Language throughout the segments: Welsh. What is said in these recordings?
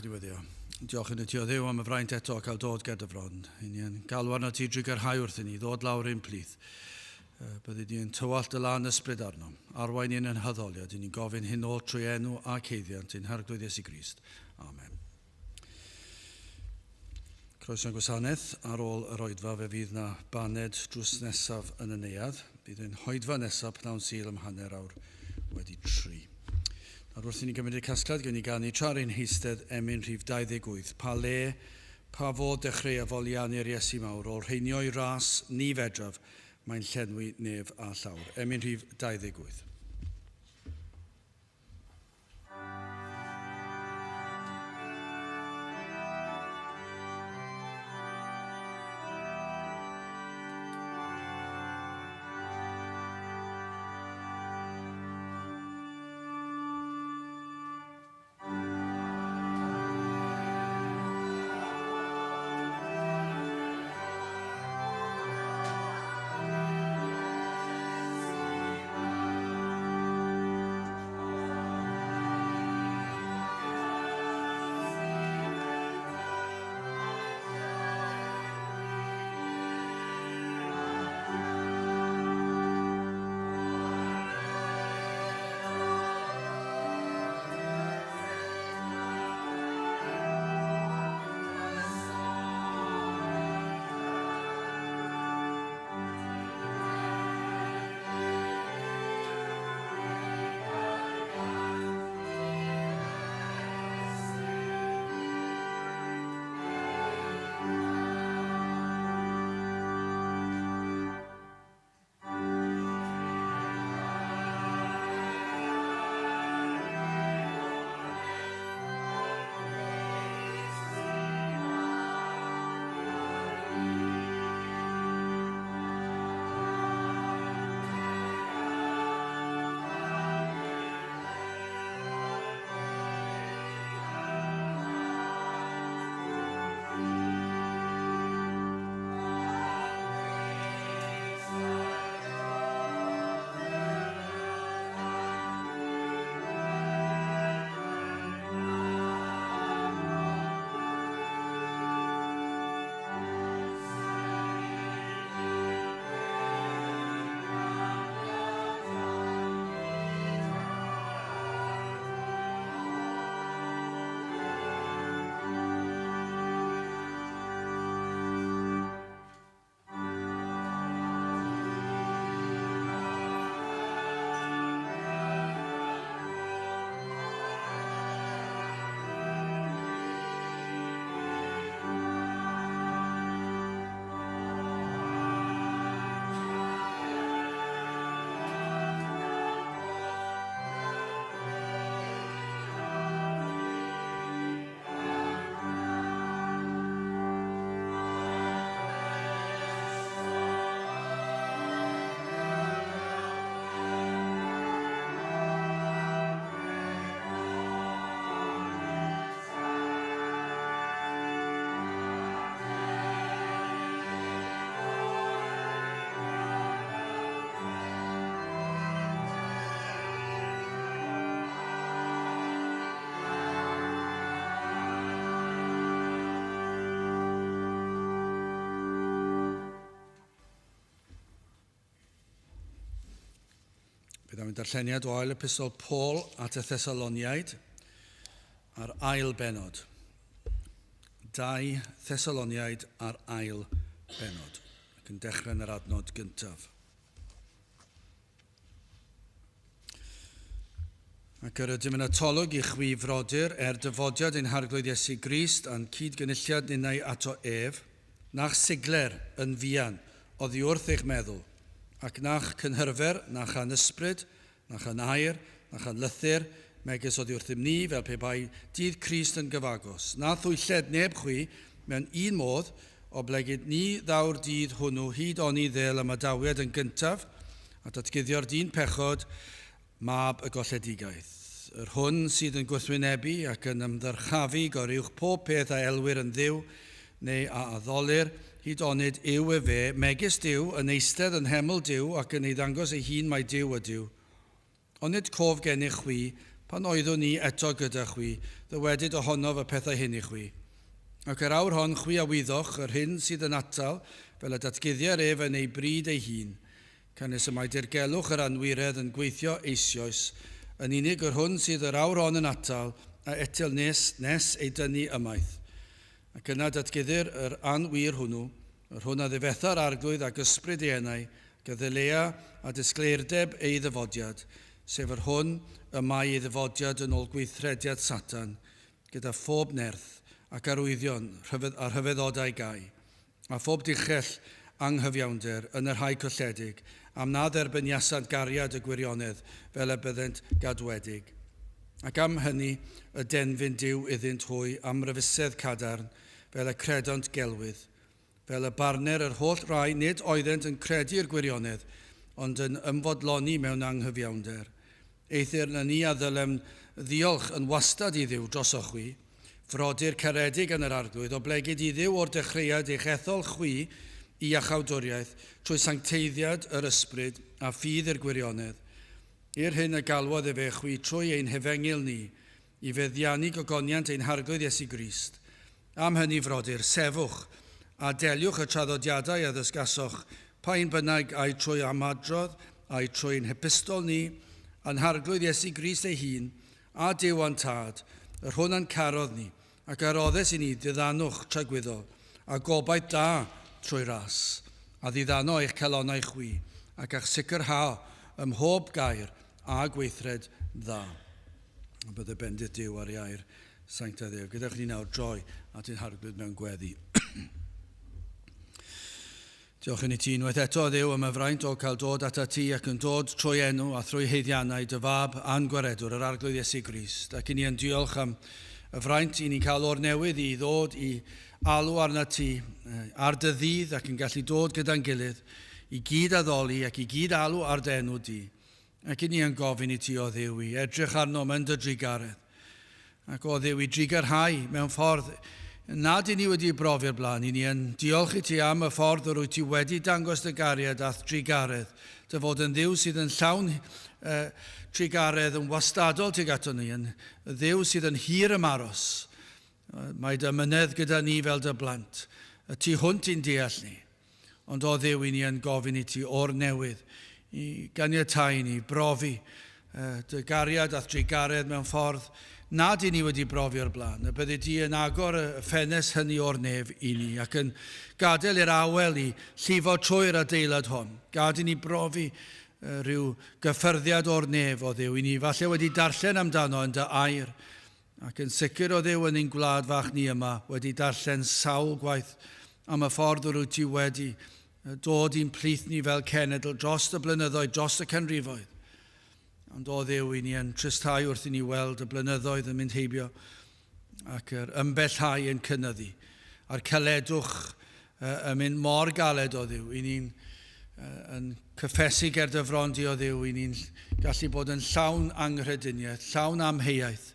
Recordiwyd. Diolch yn y Tio Dduw am y fraint eto cael dod gyda fron. Ni'n galwan at i drwygarhau wrth i ni, ddod lawr un plith. Byddi di'n tywallt y lan ysbryd arno. Arwain i'n yn hyddoliad, ni'n gofyn hyn o trwy enw a ceiddiant i'n Arglwydd Iesu Grist. Amen. Croeso'n gwasanaeth ar ôl yr oedfa fe fydd na baned drws nesaf yn y neuad. Bydd yn hoedfa nesaf pnawn syl ym hanner awr wedi 3. Nawr wrth i ni gymryd y casgliad, gen i ganu tra'r ein heistedd emyn rhif 28. Pa le, pa fod dechrau afolianu'r Iesu mawr, o'r rheinio'i ras ni fedraf, mae'n llenwi nef a llawr. Emyn rhif 28. Bydd am darlleniad o ail epistol Paul at y Thesaloniaid ar ail benod. 2 Thesaloniaid ar ail benod. Ac yn dechrau yn yr adnod gyntaf. Ac yr ydym yn atolwg I chwifrodyr dyfodiad ein Arglwydd Iesu Grist a'n cydgynulliad ninnau ato ef, nach sigler yn fian, oddi wrth eich meddwl, ac nach cynhyrfer, nach anysbryd, nach an air, nach an lythyr, megis oddi wrth ni fel pe bai dydd Crist yn gyfagos. Na thwylled neb chwi mewn un modd o blegyd ni ddawr dydd hwnnw hyd oni ddel am adawiad yn gyntaf a datguddio'r dyn pechod mab y golledigaeth. Yr hwn sydd yn gwrthwynebu ac yn ymddyrchafu goriwch pob peth a elwyr yn ddiw neu a addolir hyd onyd yw e fe, megis Dyw yn eistedd yn heml Dyw ac yn ei ddangos ei hun mae Dyw ydyw. Onyd cof gennych chwi pan oeddwn ni eto gyda chwi, ddywedid ohono fy pethau hyn i chwi. Ac yr awr hon chwi a wyddwch yr hyn sydd yn atal fel y datguddiau'r ef yn ei bryd ei hun, cynnes y mae dirgelwch yr anwiredd yn gweithio eisoes, yn unig yr hwn sydd yr awr hon yn atal a etil nes ei dynnu ymaith. Ac yna datguddir yr anwir hwnnw, yr hwn a ddifetha'r arglwydd ac ysbryd ei enau, gyddylea a disgleirdeb ei ddyfodiad, sef yr hwn y mae ei ddyfodiad yn ôl gweithrediad Satan, gyda phob nerth ac arwyddion a'r rhyfeddodau gau, a phob dichell anghyfiawnder yn yr rhai cylledig, am na dderbyniasant gariad y gwirionedd fel y byddent gadwedig. Ac am hynny y denfyn Duw iddynt hwy am ryfusedd cadarn fel y credont gelwydd, fel y barner yr holl rai nid oeddent yn credu'r gwirionedd, ond yn ymfodloni mewn anghyfiawnder. Eithir na ni a ddylem ddiolch yn wastad i Dduw drosoch chwi, frodyr caredig yn yr arglwydd, o blegyd i Dduw o'r dechreuad eich ethol chwi i achawdwriaeth trwy sancteiddiad yr ysbryd a ffydd i'r gwirionedd. I'r hyn y galwodd e fe chwi trwy ein hefengil ni i feddiannu gogoniant ein harglwydd Iesu Grist. Am hynny frodyr, sefwch a deliwch y traddodiadau a ddysgasoch pa'n bynnag a'i trwy amadrodd a'i trwy'n hepistol ni a'n harglwydd Iesu Grist ei hun a Duw a'n tad, yr hwn a'n carodd ni ac aroddes i ni ddiddanwch tragwyddol a gobaith da trwy ras a ddiddanno eich calonnau chwi ac a'ch sicrha ym mhob gair a gweithred dda. A bydde bendith Duw ar ei air sancta Dduw. Gyda chi nawr droi at ein harglwydd mewn gweddi. Diolch yn i ti unwaith eto Dduw am y fraint o cael dod at ti ac yn dod trwy enw a thrwy heiddiannau dy fab a'n gwaredwr yr arglwydd Iesu Grist. Ac i ni yn diolch am y fraint i ni'n cael o'r newydd i ddod i alw arna ti ar dy ddydd ac yn gallu dod gyda'n gilydd i gyd addoli ac i gyd alw ar dy enw di. Ac i ni yn gofyn i ti o Dduw i edrych arno mewn dy drigaredd. Ac o Dduw i drigarhau mewn ffordd nad i ni wedi brofi'r blaen, i ni yn diolch i ti am y ffordd o'r wyt ti wedi dangos dy gariad ath drigaredd, dy fod yn Dduw sydd yn llawn trigaredd yn wastadol tuag ato ni, yn Dduw sydd yn hir ymaros. Mae dy mynedd gyda ni fel dy blant, y tu hwnt i'n deall ni. Ond o Dduw i ni yn gofyn i ti o'r newydd, i ganiatáu ni brofi dy gariad ath trigaredd mewn ffordd nad i ni wedi brofi o'r blaen, y bydde ti yn agor y ffenest hynny o'r nef i ni ac yn gadael i'r awel i llifo trwy'r adeilad hon. Gad i ni brofi rhyw gyffyrddiad o'r nef o Dduw i ni falle wedi darllen amdano yn dy air ac yn sicr o Dduw yn ein gwlad fach ni yma wedi darllen sawl gwaith am y ffordd o'r wyt ti wedi dod i'n plith ni fel cenedl dros y blynyddoedd, dros y canrifoedd. Ond o Dduw i ni yn tristau wrth i ni weld y blynyddoedd yn mynd heibio ac yr ymbellhau yn cynnyddu. A'r caledwch yn mynd mor galed o Dduw. I ni'n yn cyffesu ger dy frondi o Dduw. I ni'n gallu bod yn llawn anghrediniaeth, llawn amheuaeth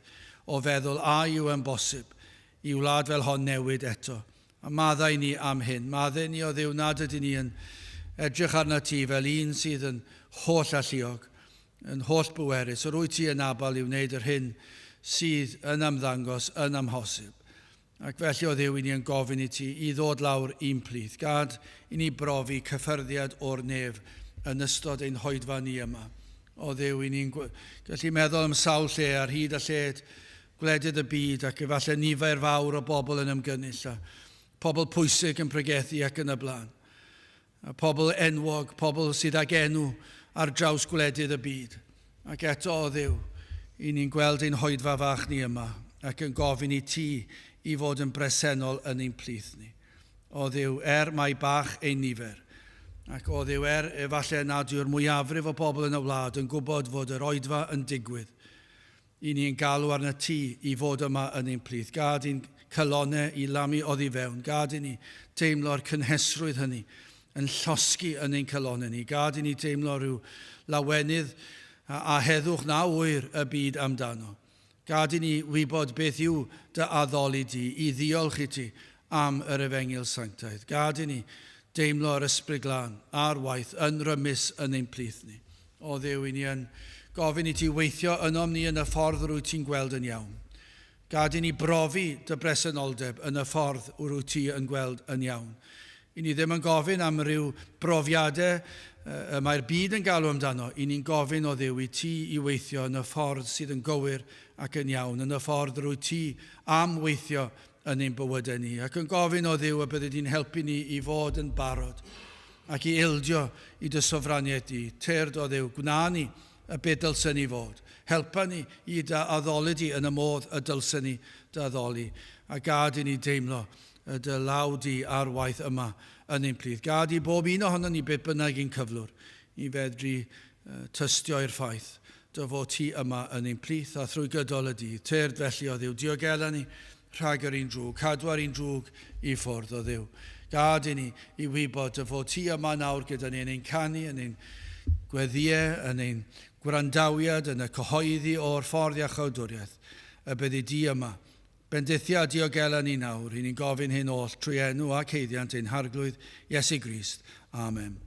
o feddwl a yw yn bosib i wlad fel hon newid eto. A maddau ni am hyn. Maddau ni o Dduw nad ydyn ni yn edrych arna ti fel un sydd yn holl alluog, yn holl bwerus, o'r wyt ti yn abal i wneud yr hyn sydd yn ymddangos, yn amhosib. Ac felly o Dduw i ni yn gofyn i ti i ddod lawr un plith. Gad i ni brofi cyffyrddiad o'r nef yn ystod ein hoedfa ni yma. O Dduw i ni'n gallu meddwl am sawl lle ar hyd a lled gwledydd y byd ac efallai nifer fawr o bobl yn ymgynnull. Pobl pwysig yn pregethu ac yn y blaen. Pobl enwog, pobl sydd ag enw ar draws gwledydd y byd. Ac eto o Dduw, i ni'n gweld ein hoedfa fach ni yma ac yn gofyn i ti i fod yn bresennol yn ein plith ni. O Dduw, mae bach ein nifer. Ac o Dduw, efallai nad yw'r mwyafrif o bobl yn y wlad yn gwybod fod yr oedfa yn digwydd. I ni'n galw arna ti i fod yma yn ein plith. Gad i'n calonau i lamu oddi fewn. Gad i ni teimlo'r cynhesrwydd hynny yn llosgu yn ein calonau ni. Gad i ni teimlo rhyw lawenydd a heddwch na wyr y byd amdano. Gad i ni wybod beth yw dy addoli di, i ddiolch i ti am yr efengil sanctaidd. Gad i ni deimlo'r ysbryd glân a'r waith yn rymus yn ein plith ni. O Dduw, i ni yn Gofyn I ti weithio ynom ni yn y ffordd rwy ti'n gweld yn iawn. Gad I ni brofi dy bresenoldeb yn y ffordd rwy ti yn gweld yn iawn. I ni ddim yn gofyn am ryw brofiadau mae'r byd yn galw amdano. I ni'n gofyn o Dduw I ti I weithio yn y ffordd sydd yn gywir ac yn iawn, yn y ffordd rwy ti am weithio yn ein bywydau ni. Ac yn gofyn o Dduw y bydde di'n helpu ni I fod yn barod ac I ildio I dy sofraniaeth di. Tyrd o Dduw, gwna ni y beth dylsyn ni fod. Helpa ni I da addoli di yn y modd y dylsyn ni da addoli. A gad I ni deimlo y dy law di ar waith yma yn ein plith. Gad I bob un ohono ni beth bynnag i'n cyflwr I fedru tystio i'r ffaith dy fod ti yma yn ein plith a thrwy gydol y dydd. Tyrd felly o Dduw, diogela ni rhag yr un drwg, cadw ar un drwg I ffwrdd o Dduw. Gad I ni I wybod dy fod ti yma nawr gyda ni yn ein canu, yn ein gweddiau, yn ein gwrandawiad, yn y cyhoeddi o'r ffordd iachawdwriaeth, y byddi di yma. Bendithia diogela ni nawr, I ni'n gofyn hyn oll trwy enw ac heiddiant ein harglwydd Iesu Grist. Amen.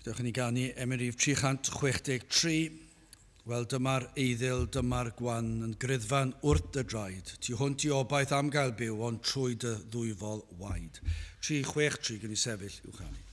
Dewch ni ganu Emynau 363. Wel, dyma'r eiddil, dyma'r gwan yn gryddfan wrth y draed. Ti hwnt I obaith am gael byw, ond trwy dy ddwyfol waed. 363 gan I sefyll i'w chanu.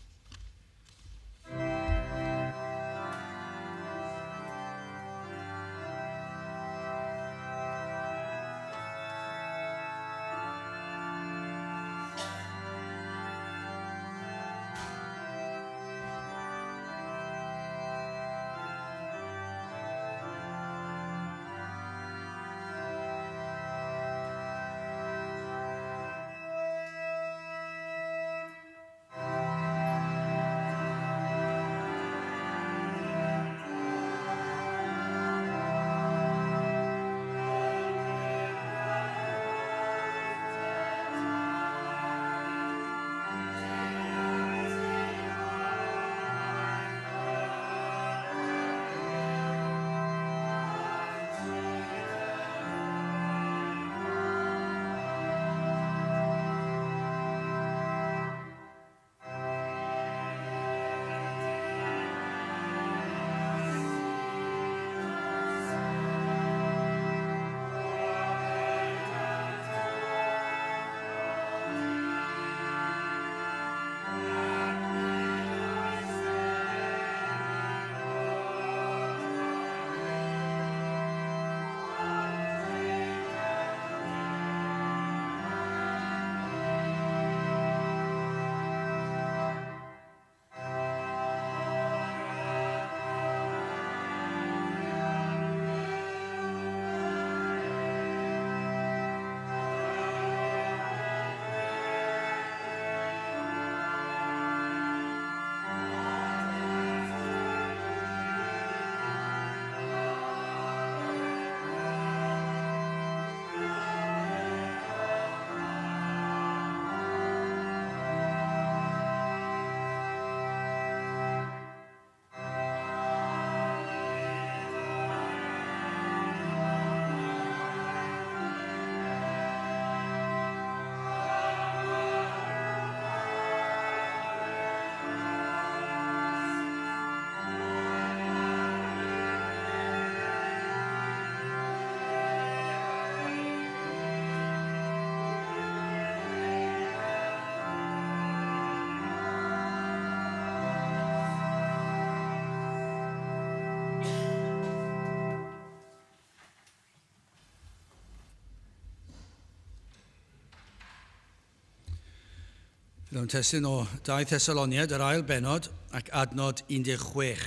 Byddwn testyn o 2 Thesaloniaid, yr ail benod ac adnod 16.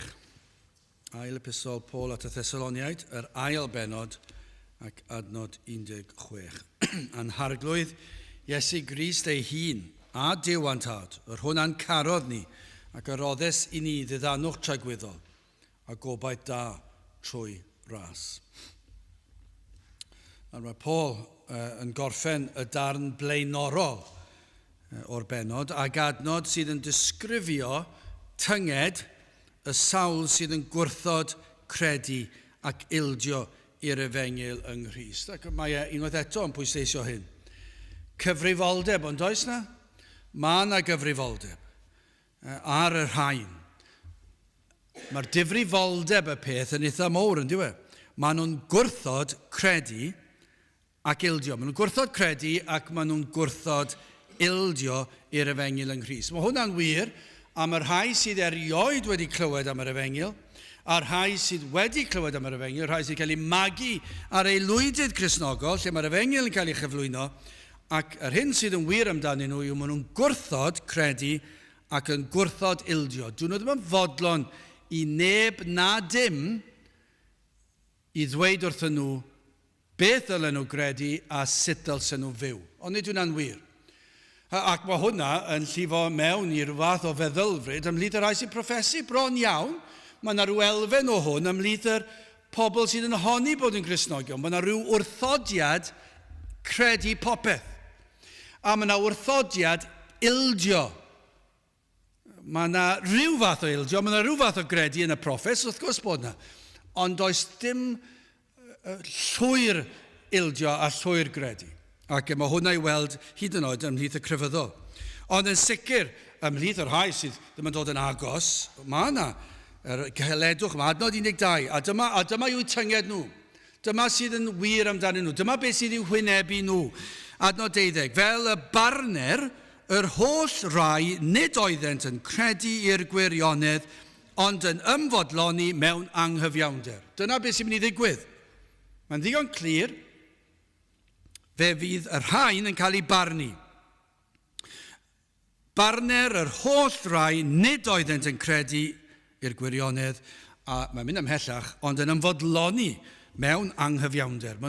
Ail epistol Paul at y Thesaloniaid, yr ail benod ac adnod 16. Anharglwydd Iesu Grist ei hun a diwantad, yr hwnna'n carodd ni ac yr oddes i ni ddiddanwch tragwyddol a gobaith da trwy ras. Mae Paul yn gorffen y darn blaenorol o'r benod ac adnod sydd yn disgrifio tynged y sawl sydd yn gwrthod credu ac ildio i'r efengyl yng Nghrist. Ac mae unwaith eto yn pwysleisio hyn. Cyfrifoldeb, ond oes na? Mae yna gyfrifoldeb ar yr rhain. Mae'r difrifoldeb y peth yn eitha mowr yn diwe. Maen nhw'n gwrthod credu ac ildio. Maen nhw'n gwrthod credu ac maen nhw'n gwrthod ildio i'r efengyl yng Nghrist. Mae hwnna'n wir am yr rhai sydd erioed wedi clywed am yr efengyl, a'r rhai sydd wedi clywed am yr efengyl, rhai sydd cael ei magu ar aelwydydd Cristnogol, lle mae'r efengyl yn cael ei chyflwyno, ac yr hyn sydd yn wir amdanyn nhw yw maen nhw'n gwrthod credu ac yn gwrthod ildio. Dyn nhw ddim yn fodlon i neb na dim i ddweud wrthyn nhw beth ddylen nhw credu a sut dylsen nhw fyw. Ond nid hwnna'n wir. Ac mae hwnna yn llifo mewn i'r fath o feddylfryd ymhlith yr rhai sy'n proffesu bron iawn. Mae yna rhyw elfen o hwn ymhlith yr pobl sydd yn honni bod yn Gristnogion. Mae yna rhyw wrthodiad credu popeth. A mae yna wrthodiad ildio. Mae yna rhyw fath o ildio, mae yna rhyw fath o gredu yn y proffes, wrth gwrs bod yna. Ond does dim llwyr ildio a llwyr gredu. Ac mae hwnna i weld hyd yn oed ymhlith y crefyddol. Ond yn sicr, ymhlith yr rhai sydd ddim yn dod yn agos, mae yna, cyheledwch, mae adnod 12, a dyma yw tynged nhw. Dyma sydd yn wir amdanyn nhw. Dyma beth sydd i'w hwynebu nhw. Adnod 12, fel y barner, yr holl rai nid oeddent yn credu i'r gwirionedd, ond yn ymfodloni mewn anghyfiawnder. Dyna beth sy'n mynd i ddigwydd. Mae'n ddigon clir. Fe fydd yr rhain yn cael ei barnu. Barner yr holl rai nid oeddent yn credu i'r gwirionedd, a mae'n mynd ymhellach, ond yn ymfodloni mewn anghyfiawnder.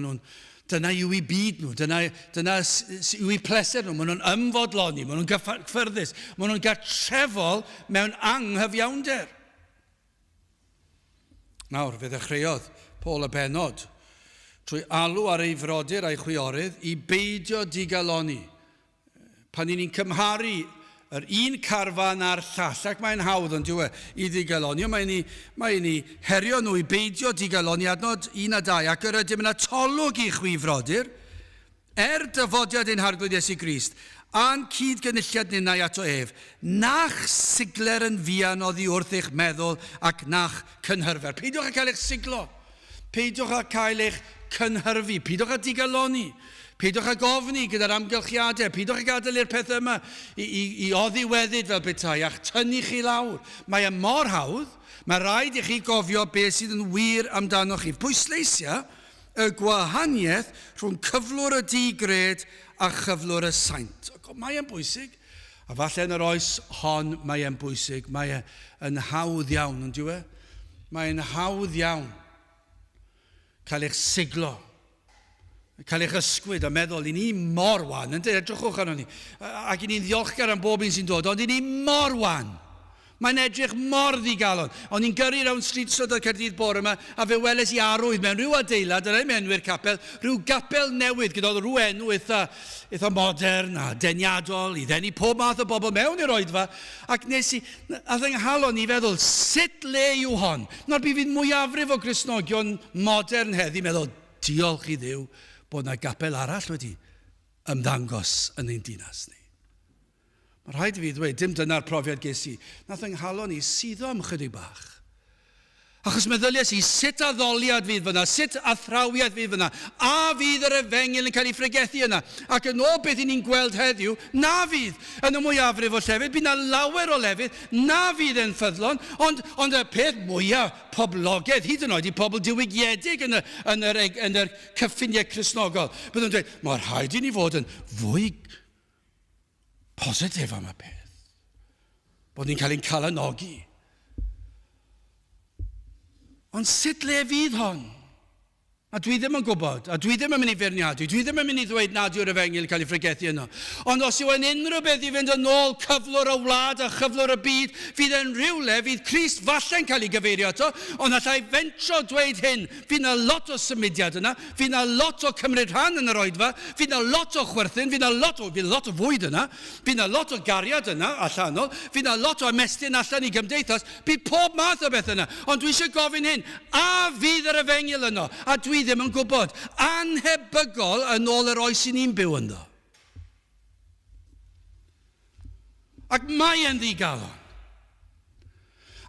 Dyna yw eu byd nhw, dyna yw eu pleser nhw, maen nhw'n ymfodloni, maen nhw'n gyffyrddus, maen nhw'n gartrefol mewn anghyfiawnder. Nawr, fe ddechreuodd Paul y benod trwy alw ar ei frodyr a'i chwiorydd i beidio digaloni. Pan ni'n cymharu yr un carfan a'r llall, ac mae'n hawdd yn diwe i digaloni, mae'n ni herio nhw i beidio digaloni adnod 1 a 2, ac yr ydym yna tolwg i chwifrodyr, dyfodiad ein harglwydd Iesu Grist, a'n cydgynulliad ninnau ato ef, nach sigler yn fuan oddi wrth eich meddwl ac nach cynhyrfer. Peidiwch a cael eich siglo. Peidiwch a cael eich cynhyrfu. Peidiwch a digaloni. Peidiwch a gofni gyda'r amgylchiadau. Peidiwch a gadael i'r pethau yma i oddiweddyd fel betai a'ch tynnu chi lawr. Mae mor hawdd. Mae rhaid i chi gofio beth sydd yn wir amdano chi. Pwysleisia y gwahaniaeth rhwng cyflwr y digred a chyflwr y saint. Mae e'n bwysig. A falle yn yr oes hon mae e'n bwysig. Mae e'n hawdd iawn, yn diwe? Mae e'n hawdd iawn cael eich siglo, cael eich ysgwyd a meddwl, i ni mor wan, yn edrychwch arno ni, ac i ni'n ddiolchgar am bob un sy'n dod, ond i ni mor wan. Mae'n edrych mor ddigalon. Ond ni'n gyrru rawn stryd Strydoedd Caerdydd bore yma, a fe weles i arwydd mewn rhyw adeilad, yr enw'r capel, rhyw gapel newydd, gyda rhyw enw eitha modern a deniadol, i ddenu pob math o bobl mewn i'r oedfa, ac nes i, a ddenghalon i feddwl, sut le yw hon? Na'r bydd fydd mwyafrif o Gristnogion modern heddi, meddwl, diolch i Dduw bod na gapel arall wedi ymddangos yn ein dinas ni. Mae rhaid i fi ddweud, dim dyna'r profiad ges i. Nath ynghalon i suddo am chydig bach. Achos meddyliais i sut addoliad fydd fyna, sut athrawiad fydd fyna, a fydd yr efengyl yn cael ei phregethu yna. Ac yn ôl beth i ni'n gweld heddiw, na fydd yn y mwyafrif o llefydd, bydd na lawer o lefydd, na fydd yn ffyddlon, ond y peth mwyaf poblogaidd, hyd yn oed i pobl diwygiedig yn yr cyffiniau Cristnogol. Byddwn dweud, mae'r rhaid i ni fod yn fwy positif am y peth. Bod ni'n cael ein calanogi. Ond sut le fydd hon? A dwi ddim yn gwybod, a dwi ddim yn mynd i feirniadu, dwi ddim yn mynd i ddweud nad yw'r efengyl cael ei ffregethu yno. Ond os yw yn unrhyw beth i fynd yn ôl cyflwr y wlad a cyflwr y byd, fydd yn rhywle, fydd Crist falle'n cael ei gyfeirio ato, ond allai fentro dweud hyn, fydd na lot o symudiad yna, fydd na lot o cymryd rhan yn yr oedfa, fydd na lot o chwerthin, fydd na lot o fwyd yna, fydd na lot o gariad yna allanol, fydd na lot o ymestyn allan i gymdeithas, bydd pob math o beth yna. Ond dwi eisiau gofyn hyn, a fydd yr efengyl yno, a dwi ddim yn gwybod, anhebygol yn ôl yr oes i ni'n byw ynddo. Ac mae yn ddigalon.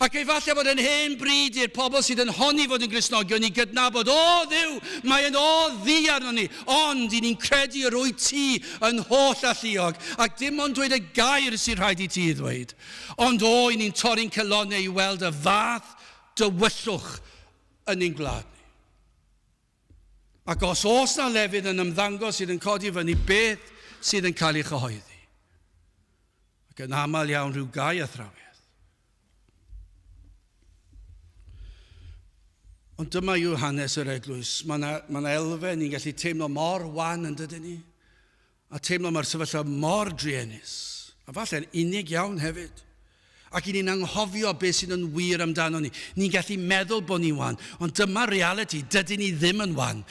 Ac efallai bod yn hen bryd i'r pobl sydd yn honni fod yn Gristnogion i gydnabod, o Dduw, mae yn o ddi arno ni, ond i ni'n credu yr wyt ti yn holl alluog, ac dim ond dweud y gair sy'n rhaid i ti ddweud, ond o i ni'n torri'n celonnau i weld y fath dywyllwch yn ein gwlad ni. Ac os na lefydd yn ymddangos sydd yn codi fyny beth sydd yn cael ei chyhoeddi. Ac yn aml iawn rhyw gau athrawedd. Ond dyma yw hanes yr eglwys. Mae yna elfen ni'n gallu teimlo mor wan yn dydyn ni. A teimlo mae'r sefyllfa mor drienus. A falle'n unig iawn hefyd. Ac i ni'n anghofio beth sydd yn wir amdano ni. Ni'n gallu meddwl bod ni'n wan, ond dyma reality, dydyn ni ddim yn wan.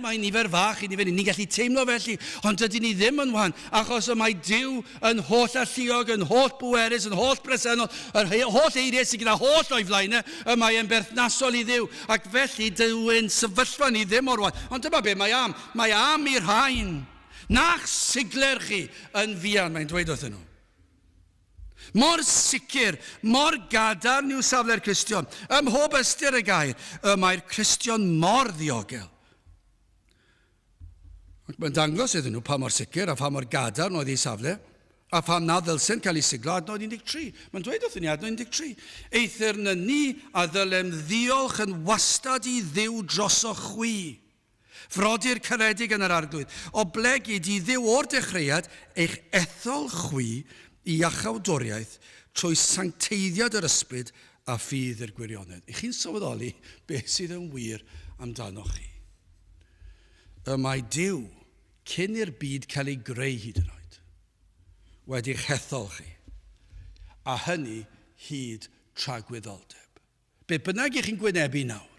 Mae nifer fach i ni'n gallu teimlo felly, ond dydyn ni ddim yn wan, achos y mae Duw yn holl alluog, yn holl bwerus, yn holl bresennol, yr holl eiriau sydd gyda holl o'i flaenau, y mae yn berthnasol i Dduw, ac felly dyw'n sefyllfa ni ddim o'r wan. Ond dyma be mae am. Mae am i'r rhain. Nach sigler chi yn fian, mae'n dweud wrthyn nhw. Mor sicr, mor gadarn yw safle'r Cristion. Ym mhob ystyr y gair, mae'r Cristion mor ddiogel. Mae'n dangos iddyn nhw pa mor sicr a pa mor gadarn oedd ei safle, a pam na ddylsyn cael ei siglo adnod 13. Mae'n dweud wrthyn ni adnod 13. Eithir na ni a ddylem ddiolch yn wastad i Dduw droso chwi. Frodyr caredig yn yr arglwydd, o blegyd i Dduw o'r dechreuad eich ethol chwi i achawdoriaeth trwy sancteiddiad yr ysbryd a ffydd i'r gwirionedd. I chi'n sylweddoli beth sydd yn wir amdano chi. Mae Duw, cyn i'r byd cael ei greu hyd yn oed, wedi'ch hethol chi, a hynny hyd tragwyddoldeb. Be bynnag i chi'n gwynebu nawr,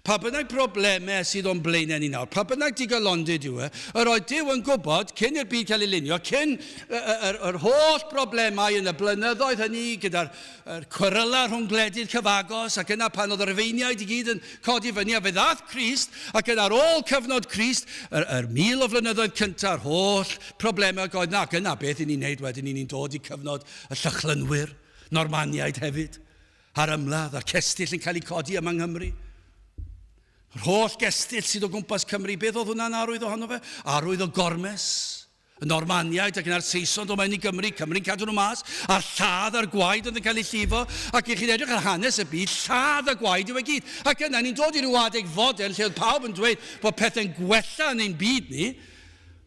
pa bynnag problemau sydd o'n blaenau ni nawr, pa bynnag digalondid yw yr oedd Duw yn gwybod, cyn i'r byd cael ei lunio, cyn yr holl problemau yn y blynyddoedd hynny, gyda'r cweryla rhwng gwledydd cyfagos, ac yna pan oedd yr Efeiniaid i gyd yn codi fyny, a fe ddath Crist, ac yna ar ôl cyfnod Crist, yr 1000 o flynyddoedd cyntaf, yr holl problemau oedd na, ac yna beth i ni'n neud wedyn, ni'n dod i cyfnod y Llychlynwyr, Normaniaid hefyd, a'r ymladd, a'r cestyll yn cael ei codi yma yng Nghymru. Yr holl gestyll sydd o gwmpas Cymru, beth oedd hwnna'n arwydd ohono fe? Arwydd o gormes, y Normaniaid ac yna'r Saeson o mewn i Gymru, Cymru'n cadw nhw mas, a'r lladd a'r gwaed oedd yn cael ei llifo, ac i chi'n edrych ar hanes y byd, lladd a gwaed yw e gyd. Ac yna, ni'n dod i ryw adeg fodel lle oedd pawb yn dweud bod pethau'n gwella yn ein byd ni,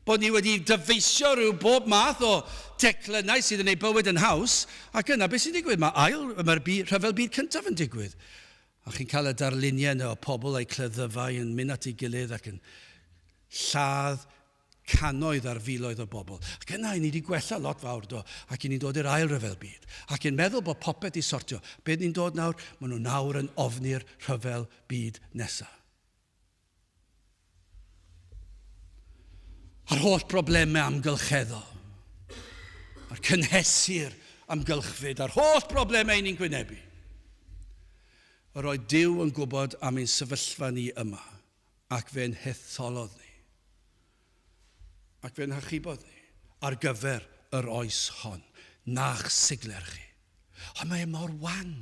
bod ni wedi dyfeisio rhyw bob math o declynau sydd yn ei bywyd yn haws, ac yna, beth sy'n digwydd? Mae'r rhyfel byd cyntaf yn digwydd. A chi'n cael y darluniau yna o pobl a'i cleddyfau yn mynd at ei gilydd ac yn lladd cannoedd ar filoedd o bobl. Ac yna, ni wedi gwella lot fawr do, ac ni'n dod i'r ail rhyfel byd. Ac yn meddwl bod popeth i sortio. Beth ni'n dod nawr? Maen nhw nawr yn ofni'r rhyfel byd nesaf. A'r holl problemau amgylcheddol. A'r cynhesur amgylchfyd. A'r holl problemau ni'n gwynebu. Yr oedd Duw yn gwybod am ein sefyllfa ni yma, ac fe'n hetholodd ni, ac fe'n hychubodd ni, ar gyfer yr oes hon, nach sigler chi. Ond mae mor wan.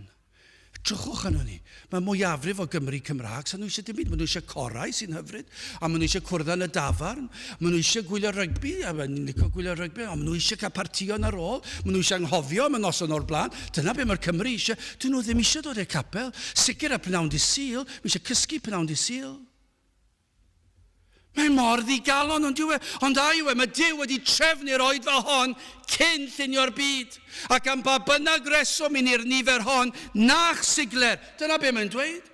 Drychwch arno ni. Mae mwyafrif o Gymru Cymraeg, sa'n nhw eisiau dim byd. Mae nhw eisiau corau sy'n hyfryd, a mae nhw eisiau cwrdd yn y dafarn, mae nhw eisiau gwylio rygbi, a ni'n licio gwylio rygbi, a mae nhw eisiau cael partïon ar ôl, mae nhw eisiau anghofio am y noson o'r blaen. Dyna be mae'r Cymru eisiau. Dyn nhw ddim eisiau dod i'r capel, sicr a pnawn di Sul, mae eisiau cysgu pnawn di Sul. Mae mor ddigalon, ond mae Duw wedi trefnu'r oedd fel hon cyn llunio'r byd. Ac am ba bynnag reswm i ni'r nifer hon nach sigler. Dyna be mae'n dweud.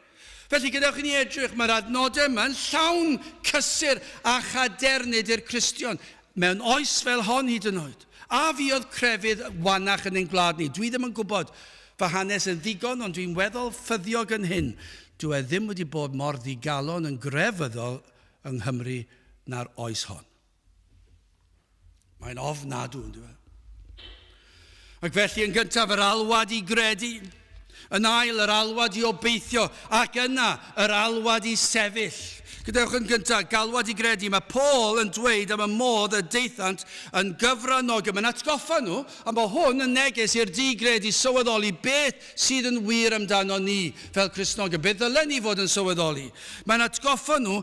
Felly gadewch i ni edrych, mae'r adnodau yma'n llawn cysur a chadernid i'r Cristion. Mewn oes fel hon hyd yn oed. A fi oedd crefydd wanach yn ein gwlad ni. Dwi ddim yn gwybod fy hanes yn ddigon, ond dwi'n weddol ffyddiog yn hyn. Dwi ddim wedi bod mor ddigalon yn grefyddol yng Nghymru na'r oes hon. Mae'n ofnadw, yn dweud. Ac felly yn gyntaf yr alwad i gredu, yn ail yr alwad i obeithio, ac yna yr alwad i sefyll. Gadewch yn gyntaf, galwad i gredu, mae Paul yn dweud am y modd y deithant yn gyfrannog. Mae'n atgoffa nhw, a mae hwn yn neges i'r digredu sylweddoli beth sydd yn wir amdano ni fel Cristnogion. Beth ddylen ni fod yn sylweddoli? Mae'n atgoffa nhw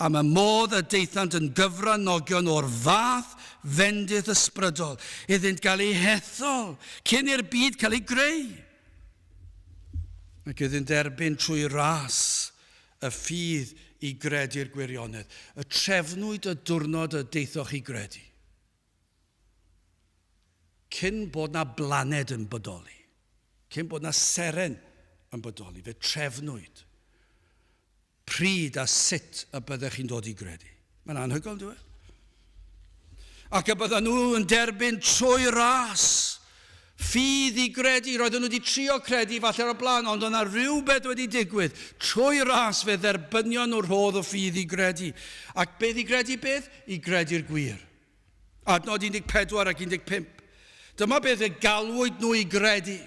am y modd y deithant yn gyfranogion o'r fath fendith ysbrydol, iddynt gael ei hethol, cyn i'r byd cael ei greu. Ac iddynt derbyn trwy ras y ffydd i gredu'r gwirionedd. Y trefnwyd y diwrnod y deithoch i gredu. Cyn bod na blaned yn bodoli. Cyn bod na seren yn bodoli. Fe trefnwyd. Pryd a sut y byddech chi'n dod i gredu. Mae'n anhygoel, dwi'n. Ac y bydden nhw yn derbyn trwy ras. Ffydd i gredu. Roedden nhw wedi trio credu falle ar y blaen, ond o'na rhywbeth wedi digwydd. Trwy ras fe dderbynion nhw'r rhodd o ffydd i gredu. Ac beth i gredu beth? I gredu'r gwir. Adnod 14 ac 15. Dyma beth y galwyd nhw i gredu.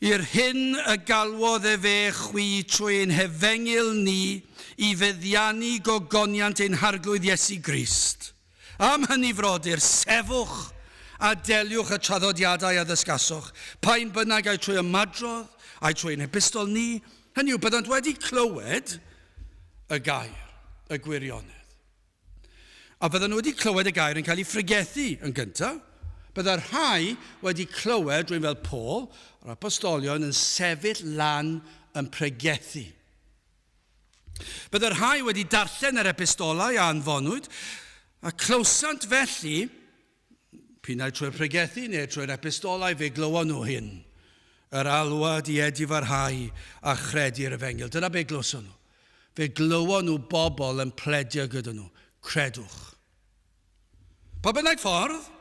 I'r hyn y galwodd e fe chwi trwy ein hefengil ni i feddiannu gogoniant ein harglwydd Iesu Grist. Am hynny frodyr, sefwch a deliwch y traddodiadau a ddysgaswch. Pa'n bynnag ai trwy ymadrodd, ai trwy ein epistol ni. Hynny yw, byddant wedi clywed y gair, y gwirionedd. A byddan nhw wedi clywed y gair yn cael ei ffrigethu yn gyntaf. Byddai'r rhai wedi clywed, rwy'n fel Paul, yr apostolion yn sefyll lan yn pregethu. Byddai'r rhai wedi darllen yr epistolau a anfonwyd, a clywsant felly, p'un ai trwy'r pregethu neu trwy'r epistolau, fe glywon nhw hyn. Yr alwad i edifarhau a chredu'r efengil. Dyna be glywson nhw. Fe glywon nhw bobl yn pledio gyda nhw. Credwch. Pa bynnag ffordd,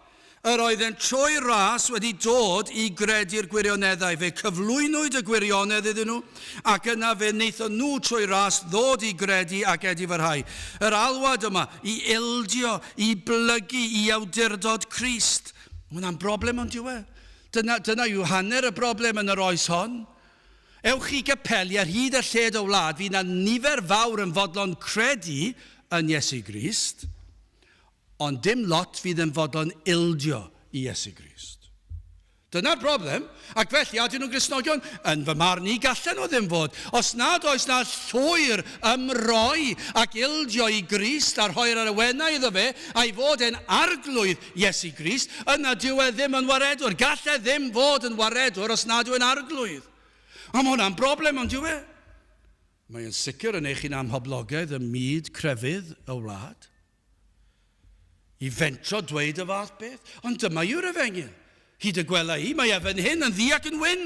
yr oedd yn trwy ras wedi dod i gredu'r gwirioneddau. Fe cyflwynwyd y gwirionedd iddyn nhw, ac yna fe wnaethon nhw trwy ras ddod i gredu ac edifarhau. Yr alwad yma i ildio, i blygu, i awdurdod Crist. Hwna'n broblem ond yw e. Dyna yw hanner y broblem yn yr oes hon. Ewch i gapeli ar hyd y lled o wlad, fydd yna nifer fawr yn fodlon credu yn Iesu Grist, ond dim lot fydd yn fodlon ildio i Iesu Grist. Dyna'r broblem, ac felly ydyn nhw'n Gristnogion, yn fy marn i gallen o ddim fod. Os nad oes na llwyr ymroi ac ildio i Grist a'r rhoi'r ar y wenau iddo fe, a'i fod yn arglwydd Iesu Grist, yna dyw e ddim yn waredwr. Gallai ddim fod yn waredwr os nad yw e'n arglwydd. Ond mae hwnna'n broblem, ond dyw e. Mae'n sicr yn eich un amhoblogaidd y myd crefydd y wlad. I fentro dweud y fath beth. Ond dyma yw'r efengil. Hyd y gwela i, mae efen hyn yn ddi ac yn wyn.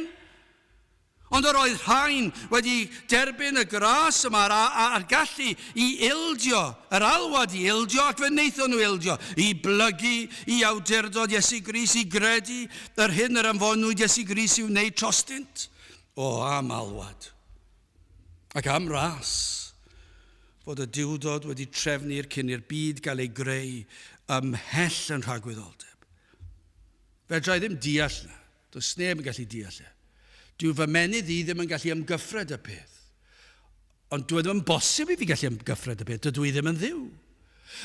Ond yr oedd rhain wedi derbyn y gras yma a'r gallu i ildio, yr alwad i ildio ac fe wnaethon nhw ildio. I blygu, i awdurdod Iesu Grist, i gredu, yr hyn yr anfonwyd Iesu Grist i'w wneud trostint. O, am alwad. Ac am ras. Fod y diwdod wedi trefnu'r cyn i'r byd gael ei greu ymhell yn rhagwyddoldeb. Fedra i ddim deall na. Does neb yn gallu deall e. Dyw fy menydd i ddim yn gallu ymgyffred y peth. Ond dwi ddim yn bosib i fi gallu ymgyffred y peth. Dydw i ddim yn ddiw.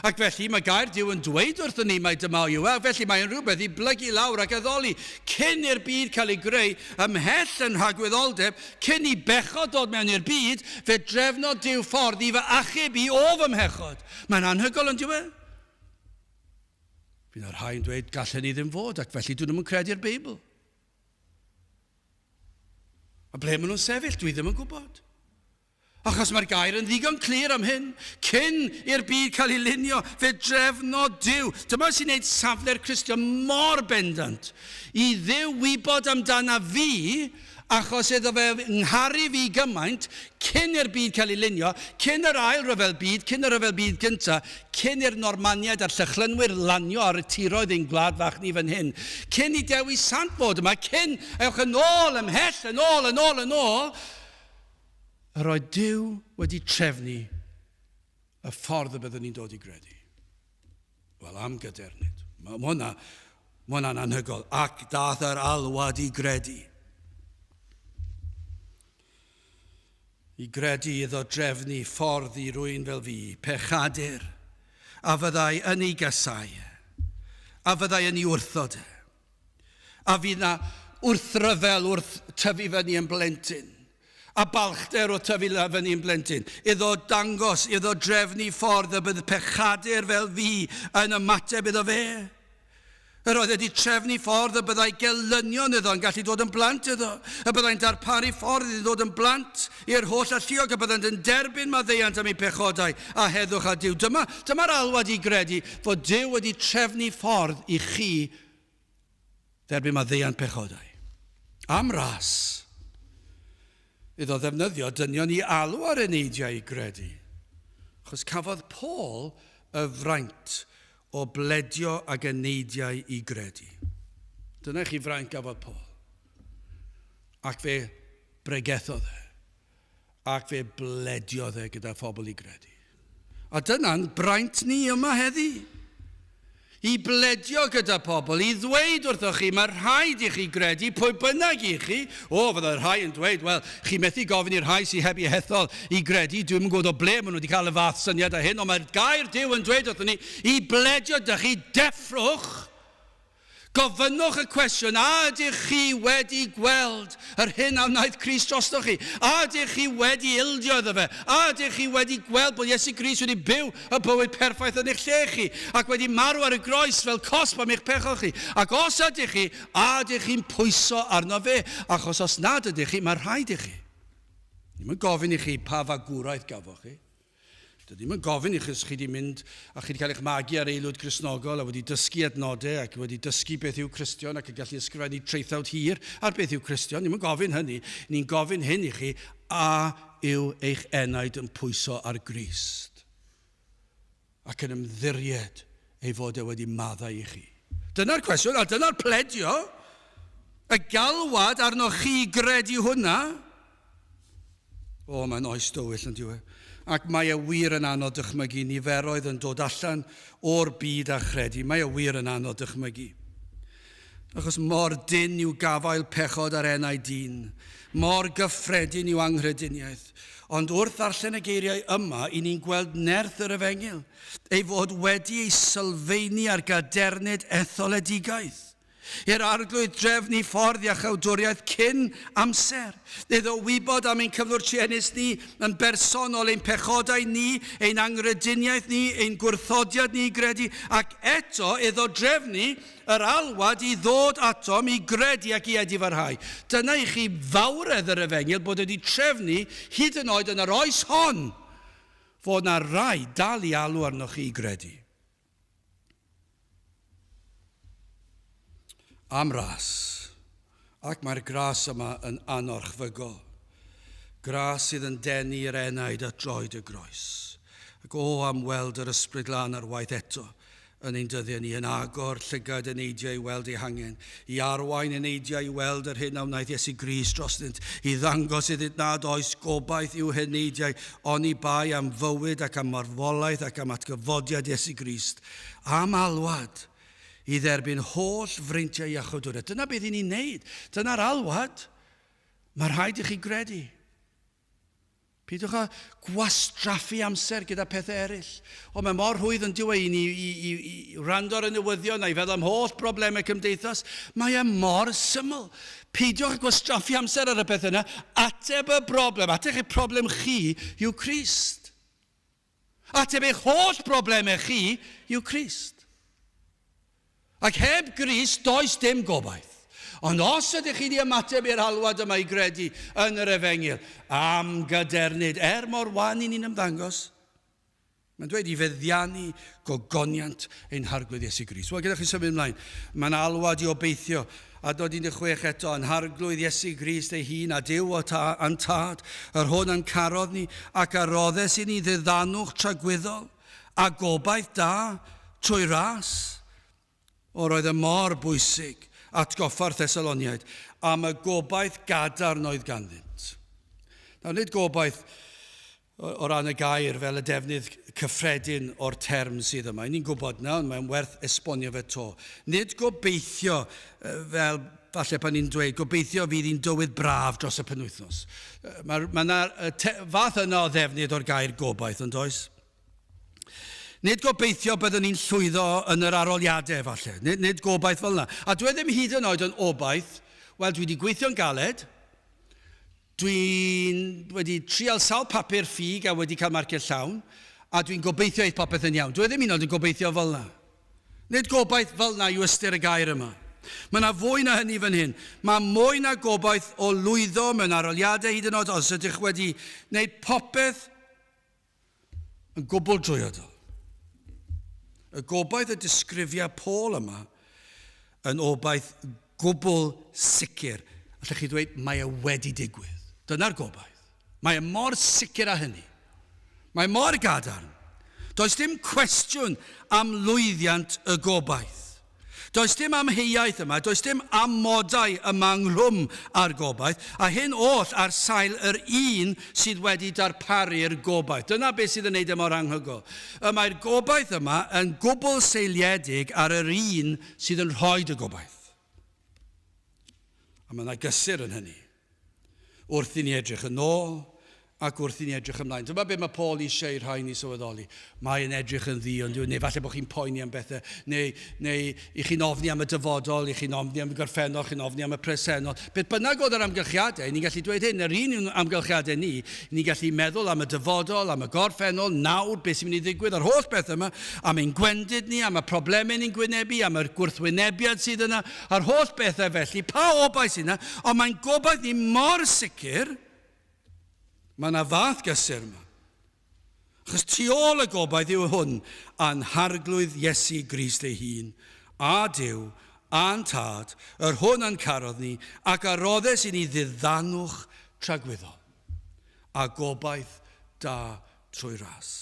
Ac felly mae gair Duw yn dweud wrthyn ni mai dyma yw. Felly mae'n rhywbeth i blygu lawr ac addoli cyn i'r byd cael ei greu ymhell yn rhagwyddoldeb, cyn i bechod dod mewn i'r byd, fe drefnod Duw ffordd i fy achub i o fy mhechod. Mae'n anhygoel yn diwedd. Fydd yr rhai'n dweud gallen ni ddim fod, ac felly dwi ddim yn credu'r Beibl. A ble maen nhw'n sefyll, dwi ddim yn gwybod. Achos mae'r gair yn ddigon clir am hyn. Cyn i'r byd cael ei lunio, fe drefnod Duw. Dyma sy'n gwneud safle'r Cristion mor bendant. I Dduw wybod amdana fi, achos iddo fe ngharu fi gymaint, cyn i'r byd cael ei lunio, cyn yr ail ryfel byd, cyn yr ryfel byd gyntaf, cyn i'r Normaniaid a'r Llychlynwyr lanio ar y tiroedd ein gwlad fach ni fan hyn, cyn i Dewi Sant fod yma, cyn ewch yn ôl, ymhell, yn ôl, yr oedd Duw wedi trefnu y ffordd y byddwn ni'n dod i gredu. Wel, am gydernid. Mae hwnna'n anhygol. Ac dath yr alwad i gredu. I gredu iddo drefnu ffordd i rywun fel fi, pechadur, a fyddai yn ei gysau, a fyddai yn ei wrthod, a fydd na wrthryfel wrth tyfu fyny yn blentyn, a balchder o tyfu fyny yn blentyn, iddo dangos, iddo drefnu ffordd y bydd pechadur fel fi yn ymateb iddo fe. Yr oedd wedi trefnu ffordd y byddai gelynion iddo yn gallu dod yn blant iddo. Y byddai'n darparu ffordd i ddod yn blant i'r holl alluog, y byddai'n yn derbyn maddeuant am ei pechodau a heddwch a Duw. Dyma'r alwad i gredu fod Duw wedi trefnu ffordd i chi derbyn maddeuant pechodau. Am ras, iddo ddefnyddio dynion i alw ar y neidiau i gredu. Achos cafodd Paul y fraint o bledio ag eneidiau i gredu. Dyna chi fraint gafodd Paul. Ac fe bregethodd e. Ac fe blediodd e gyda phobl i gredu. A dyna'n braint ni yma heddi. I bledio gyda pobl, i ddweud wrthoch chi, mae rhaid i chi gredu, pwy bynnag i chi. Fydda'r rhai yn dweud, wel, chi methu gofyn i'r rhai sy'n heb i hethol i gredu, dwi'n gwybod o ble maen nhw wedi cael y fath syniad a hyn, ond mae'r gair Duw yn dweud wrthyn ni, i bledio dych chi, deffrwch, gofynnwch y cwestiwn, a ydych chi wedi gweld yr hyn a wnaeth Crist drostoch chi? A ydych chi wedi ildio iddo fe? A ydych chi wedi gweld bod Iesu Grist wedi byw y bywyd perffaith yn eich lle chi? Ac wedi marw ar y groes fel cosb am eich pechoch chi? Ac os ydych chi, a ydych chi'n pwyso arno fe? Achos os nad ydych chi, mae rhaid i chi. Ddim yn gofyn i chi pa fagwraeth gafoch chi. Ddim yn gofyn i chi os chi wedi mynd a chi wedi cael eich magu ar aelwyd Cristnogol a wedi dysgu adnodau ac wedi dysgu beth yw Cristion ac yn gallu ysgrifennu treithawd hir ar beth yw Cristion. Ddim yn gofyn hynny. Ni'n gofyn hyn i chi, a yw eich enaid yn pwyso ar Grist ac yn ymddiried ei fod e wedi maddau i chi. Dyna'r cwestiwn a dyna'r pledio. Y galwad arnoch chi gredu hwnna. Mae'n oes dywyll yn diwedd. Ac mae e wir yn anodd dychmygu niferoedd yn dod allan o'r byd a chredu. Mae e wir yn anodd dychmygu. Achos mor dyn yw gafael pechod ar enau dyn. Mor gyffredin yw anghrediniaeth. Ond wrth ddarllen y geiriau yma, i ni'n gweld nerth yr efengil, ei fod wedi ei sylfaenu ar gadernid etholedigaeth. I'r arglwydd drefnu ffordd a chawdwriaeth cyn amser. Iddo wybod am ein cyflwrtiennus ni yn bersonol, ein pechodau ni, ein anghrediniaeth ni, ein gwrthodiad ni gredu, ac eto iddo drefnu yr alwad i ddod atom i gredu ac i edifarhau. Dyna i chi fawredd yr efengil bod wedi trefnu hyd yn oed yn yr oes hon fod na rai dal i alw arnoch chi i gredu. Am ras, ac mae'r gras yma yn anorchfygol. Gras sydd yn denu'r enaid at droed y groes. Ac am weld yr ysbryd lan ar waith eto yn ein dyddiau ni, yn agor llygad yn eidiau i weld ei hangen, i arwain yn eidiau i weld yr hyn a wnaeth Iesu Grist drosdynt, i ddangos iddynt nad oes gobaith i'w heneidiau, oni bai am fywyd ac am marwolaeth ac am atgyfodiad Iesu Grist, am alwad, i dderbyn holl freintiau iachawdwriaeth. Dyna beth i ni'n neud. Dyna'r alwad. Mae rhaid i chi gredu. Pidwch â gwastraffu amser gyda pethau eraill. Mae mor rhwydd yn diwedd i ni i rando ar y newyddion a i feddwl am holl broblemau cymdeithas. Mae e mor syml. Pidwch â gwastraffu amser ar y pethau yna. Ateb y broblem. Ateb eich problem chi yw Crist. Ateb eich holl broblemau chi yw Crist. Ac heb Grist does dim gobaith. Ond os ydych chi wedi ymateb i'r alwad yma I gredu yn yr Efengyl, am gadernid, mor wan I ni'n ymddangos, mae'n dweud I feddiannu gogoniant ein harglwydd Iesu Grist. Wel, gyda chi symud ymlaen, mae'n alwad I obeithio, a dod 16 eto, yn harglwydd Iesu Grist ei hun, a Duw a'n tad, yr hwn yn carodd ni, ac aroddes I ni ddiddanwch tragwyddol, a gobaith da trwy ras. O'r oedd y mor bwysig atgoffa'r Thesaloniaid am y gobaith gadarn oedd ganddynt. Nawr, nid gobaith o ran y gair fel y defnydd cyffredin o'r term sydd yma. Ni'n gwybod na, ond mae'n werth esbonio fe to. Nid gobeithio fel falle pan ni'n dweud, gobeithio fydd hi'n dywydd braf dros y penwythnos. Mae fath yna o ddefnydd o'r gair gobaith, yn does? Nid gobeithio byddwn ni'n llwyddo yn yr aroliadau falle. Nid gobaith fel yna. A dwi ddim hyd yn oed yn obaith, wel dwi wedi gweithio'n galed, dwi'n wedi trial sawl papur ffug a wedi cael marciau llawn, a dwi'n gobeithio eith popeth yn iawn. Dwi ddim hyd yn oed yn gobeithio fel yna. Nid gobaith fel yna yw ystyr y gair yma. Mae yna fwy na hynny fan hyn. Mae mwy na gobaith o lwyddo mewn aroliadau hyd yn oed os ydych wedi wneud popeth yn gwbl drwyadol. Y gobaith y disgrifio Paul yma yn obaith gwbl sicr. Allwch chi ddweud, mae wedi digwydd. Dyna'r gobaith. Mae mor sicr â hynny. Mae mor gadarn. Does dim cwestiwn am lwyddiant y gobaith. Does dim amheuaeth yma, does dim amodau yma nghlwm ar gobaith, a hyn oll ar sail yr un sydd wedi darparu'r gobaith. Dyna beth sydd yn neud mor anhygoel. Mae'r gobaith yma yn gwbl seiliedig ar yr un sydd yn rhoid y gobaith. A mae yna gysur yn hynny. Wrth I ni edrych yn ôl ac wrth I ni edrych ymlaen. Dyma beth mae Paul eisiau i'r rhain I sylweddoli. Mae'n edrych yn ddi, ond neu falle bod chi'n poeni am bethau, neu I chi'n ofni am y dyfodol, I chi'n ofni am y gorffennol, chi'n ofni am y presennol. Beth bynnag oedd yr amgylchiadau, ni'n gallu dweud hyn, yr un amgylchiadau ni'n gallu meddwl am y dyfodol, am y gorffennol, nawr, beth sy'n mynd I ddigwydd, yr holl beth yma, am ein gwendid ni, am y problemau ni'n gwynebu, am y gwrthwynebiad sydd yna, a'r holl bethau felly, pa obaith sydd yna, ond mae'n gobaith ni mor sicr. Mae yna fath gysur yma. Achos tu ôl y gobaith yw hwn a'n harglwydd Iesu Grist ei hun, a Duw, a'n tad, yr hwn yn carodd ni, ac aroddes I ni ddiddanwch tragwyddol, a gobaith da trwy ras.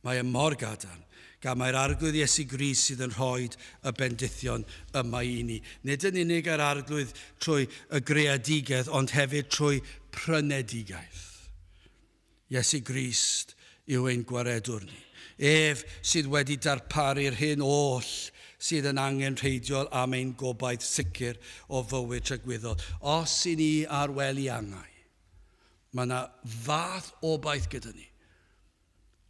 Mae mor gadarn, gan mae'r arglwydd Iesu Grist sydd yn rhoi y bendithion yma I ni. Nid yn unig yr arglwydd trwy y greadigedd, ond hefyd trwy prynedigaeth. Iesu Grist yw ein gwaredwr ni. Sydd wedi darparu'r hyn oll sydd yn angenrheidiol am ein gobaith sicr o fywyd tragwyddol. Os I ni ar wely angau, mae yna fath obaith gyda ni.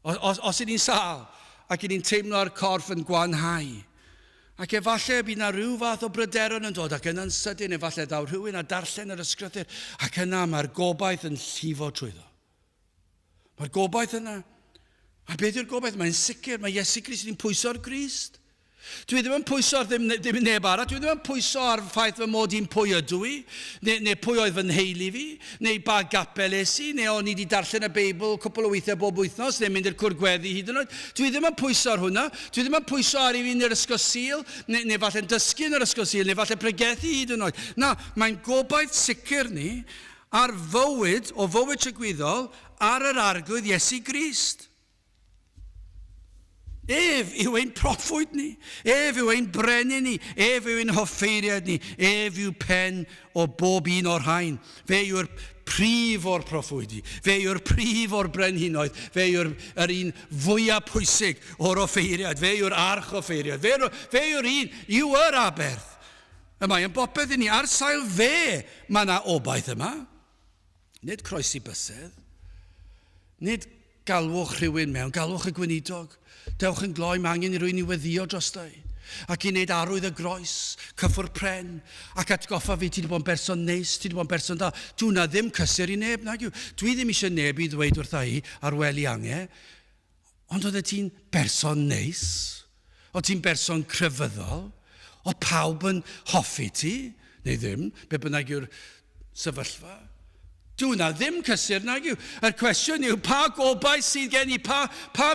Os I ni'n sal ac I ni'n teimlo'r corff yn gwanhau, ac efallai bydd yna rhyw fath o bryderon yn dod ac yna'n sydyn efallai daw rhywun a darllen yr ysgrythur ac yna mae'r gobaith yn llifo trwyddo. Mae'r gobaith yna. A beth yw'r gobaith? Mae'n sicr, mae Iesu Grist yn pwyso'r Grist. Dwi ddim yn pwyso ar ddim neb arall, dwi ddim yn pwyso ar ffaith fy mod i'n pwy ydw I, neu pwy oedd fy nheulu fi, neu ba gapel es I, neu o'n I wedi darllen y Beibl cwpl o weithiau bob wythnos, neu mynd i'r cwrgweddi hyd yn oed. Dwi ddim yn pwyso ar hwnna, dwi ddim yn pwyso ar I fi yn yr ysgol Sul, neu falle'n dysgu yn yr ysgol Sul, neu falle pregethu hyd yn oed. Na, mae'n gobaith sicr ni ar fywyd, o fywyd tragwyddol, ar yr arglwydd Iesu Grist. Yw ein proffwyd ni, yw ein brenin ni, yw ein hoffeiriad ni, yw pen o bob un o'r rhain. Fe yw'r prif o'r proffwydi, fe yw'r prif o'r brenhinoedd, fe yw'r un fwyaf pwysig o'r offeiriad, fe yw'r arch offeiriad, fe yw'r un, yw yr aberth. Mae yn bopeth I ni, ar sail fe mae yna obaith yma. Nid croesi bysedd, nid galwch rhywun mewn, galwch y gweinidog. Dewch yn gloi, mae angen I rywun I weddio drostai. Ac I wneud arwydd y groes, cyffwr pren, ac atgoffa fi, ti wedi bod yn berson neis, ti wedi bod yn berson da. Dwi'n na ddim cysur I neb, nag yw. Dwi ddim eisiau neb I ddweud wrtha I ar wely angau, ond oedd ti'n berson neis, o ti'n berson crefyddol, o pawb yn hoffi ti. neu ddim, be bynnag yw'r sefyllfa. Dyw hwnna ddim cysur nag yw. Yr cwestiwn yw, pa gobaith sydd gen i, pa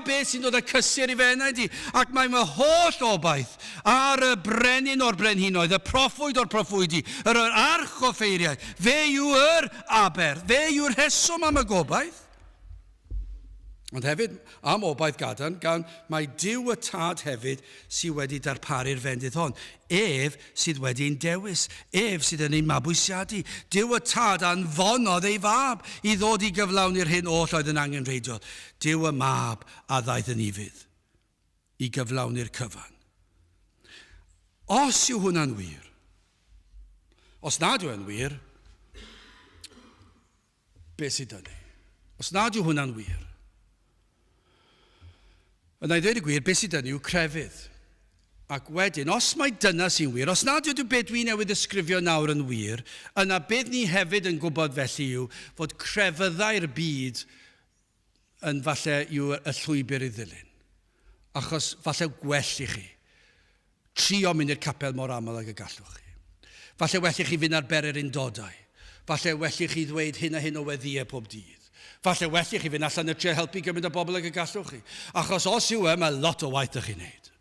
beth sy'n dod â cysur i fenau di. Ac mae fy holl obaith ar y brenin o'r brenhinoedd, y proffwyd o'r proffwydi, yr arch o ffeiriau. Fe yw'r aber, fe yw'r rheswm am y gobaith. Ond hefyd, am obaith gadarn, gan mae Duw y Tad hefyd sydd wedi darparu'r fendydd hon. Ef sydd wedi'n dewis. Ef sydd yn ein mabwysiadu. Duw y Tad anfonodd ei fab i ddod i gyflawni'r hyn oll oedd yn angenrheidiol. Duw y mab a ddaeth yn ifydd i gyflawni'r cyfan. Os yw hwnna'n wir, os nad yw hwnna'n wir, beth sydd yn ei? Os nad yw hwnna'n wir, yna i ddweud y gwir, beth sydd yn yw crefydd. Ac wedyn, os mae dyna sy'n wir, os nad yw beth dwi newydd ysgrifio nawr yn wir, yna beth ni hefyd yn gwybod felly yw fod crefyddau'r byd yn falle yw y llwybr i ddilyn. Achos falle gwell i chi trio mynd i'r capel mor aml ag y gallwch chi. Falle well i chi fynd ar bere'r undodau. Falle well i chi ddweud hyn a hyn o weddiau pob dydd. Falle well i chi fynd allan y tre helpu gymaint o bobl ag y gallwch chi. Achos os yw mae lot o waith ych chi'n neud.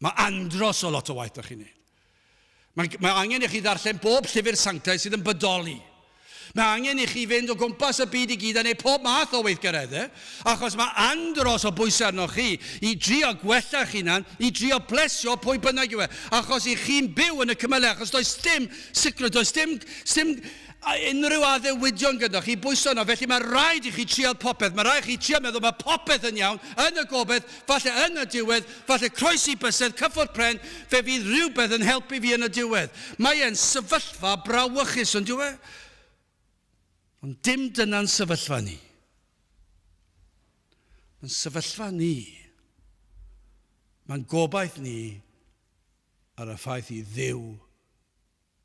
Mae andros o lot o waith ych chi'n neud. Mae angen i chi ddarllen bob llyfr sanctaidd sydd yn bodoli. Mae angen i chi fynd o gwmpas y byd i gyd a neu pob math o weithgareddau, achos mae andros o bwysau arnoch chi i drio gwella chi hunan, i drio blesio pwy bynnag yw e. Achos i chi'n byw yn y cymylau, achos does dim sicrwydd, does dim unrhyw addewidion gyda chi bwyso yno, felly mae rhaid i chi trial popeth, mae rhaid i chi trial meddwl mae popeth yn iawn, yn y gobaith, falle yn y diwedd, falle croesi bysedd, cyffwrdd pren, fe fydd rhywbeth yn helpu fi yn y diwedd. Mae e'n sefyllfa brawychus yn diwedd. Ond dim dyna'n sefyllfa ni. Mae'n sefyllfa ni. Mae'n gobaith ni ar y ffaith i Dduw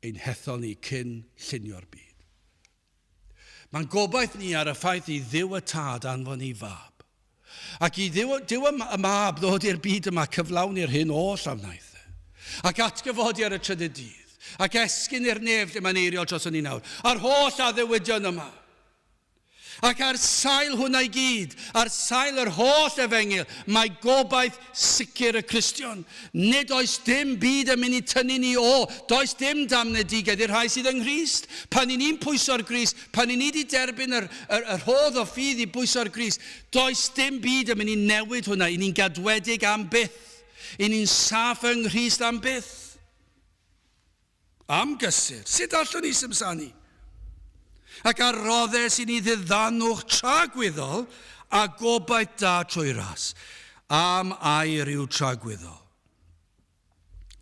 ein hethol ni cyn llunio'r byd. Mae'n gobaith ni ar y ffaith i Dduw y Tad anfon i fab. Ac i Dduw y mab ddod i'r byd yma cyflawni'r hyn oll am wnaeth. Ac atgyfodi ar y trydydd dydd. Ac esgyn i'r nef lle mae'n eiriol dros ni nawr. A'r holl addewidion yma. Ac ar sail hwnna i gyd, ar sail yr holl efengil, mae gobaith sicr y Cristion. Nid oes dim byd yn mynd i tynnu ni o, does dim damnedigedd i'r rhai sydd yng Nghrist. Pan i ni'n pwyso'r Grist, pan i ni wedi derbyn yr rhodd o ffydd i bwyso'r Grist, does dim byd yn mynd i newid hwnna, i ni'n gadwedig am byth, i ni'n saff yng Nghrist am byth. Am gysur, sut allwn ni symsanu? Ac ar roddau sy'n ni ddiddanwch tragwyddol a gobaith da trwy ras. Am air yw tragwyddol.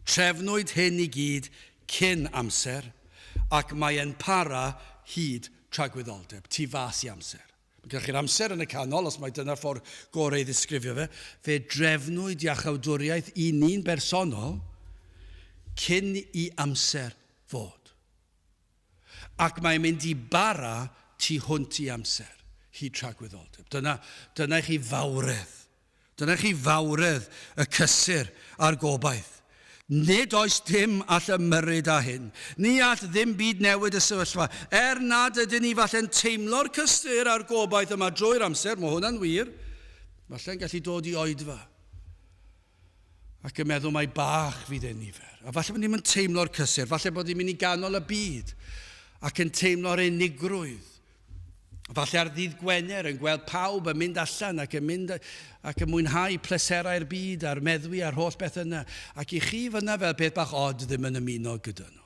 Trefnwyd hyn i gyd cyn amser ac mae yn para hyd tragwyddoldeb, tu fas i amser. Mae gennych chi'r amser yn y canol, os mae dyna'r ffordd gorau i ddisgrifio fe, fe drefnwyd iachawdwriaeth i ni'n bersonol cyn i amser fod. Ac mae'n mynd i bara tu hwnt i amser, hyd tragwyddoldeb. Dyna chi fawredd. Dyna chi fawredd y cysur a'r gobaith. Nid oes dim all ymyrryd â hyn. Ni all ddim byd newid y sefyllfa. Nad ydyn ni falle'n teimlo'r cysur a'r gobaith yma drwy'r amser, mae hwnna'n wir, falle'n gallu dod i oedfa. Ac yn meddwl mai bach fydd e'n nifer. A falle bod ni'n teimlo'r cysur, falle bod ni'n mynd i ganol y byd, ac yn teimlo'r unigrwydd. Falle ar ddydd Gwener yn gweld pawb yn mynd allan ac yn mwynhau pleserau'r byd a'r meddwi a'r holl beth yna. Ac i chi fyna fel beth bach od ddim yn ymuno gyda nhw.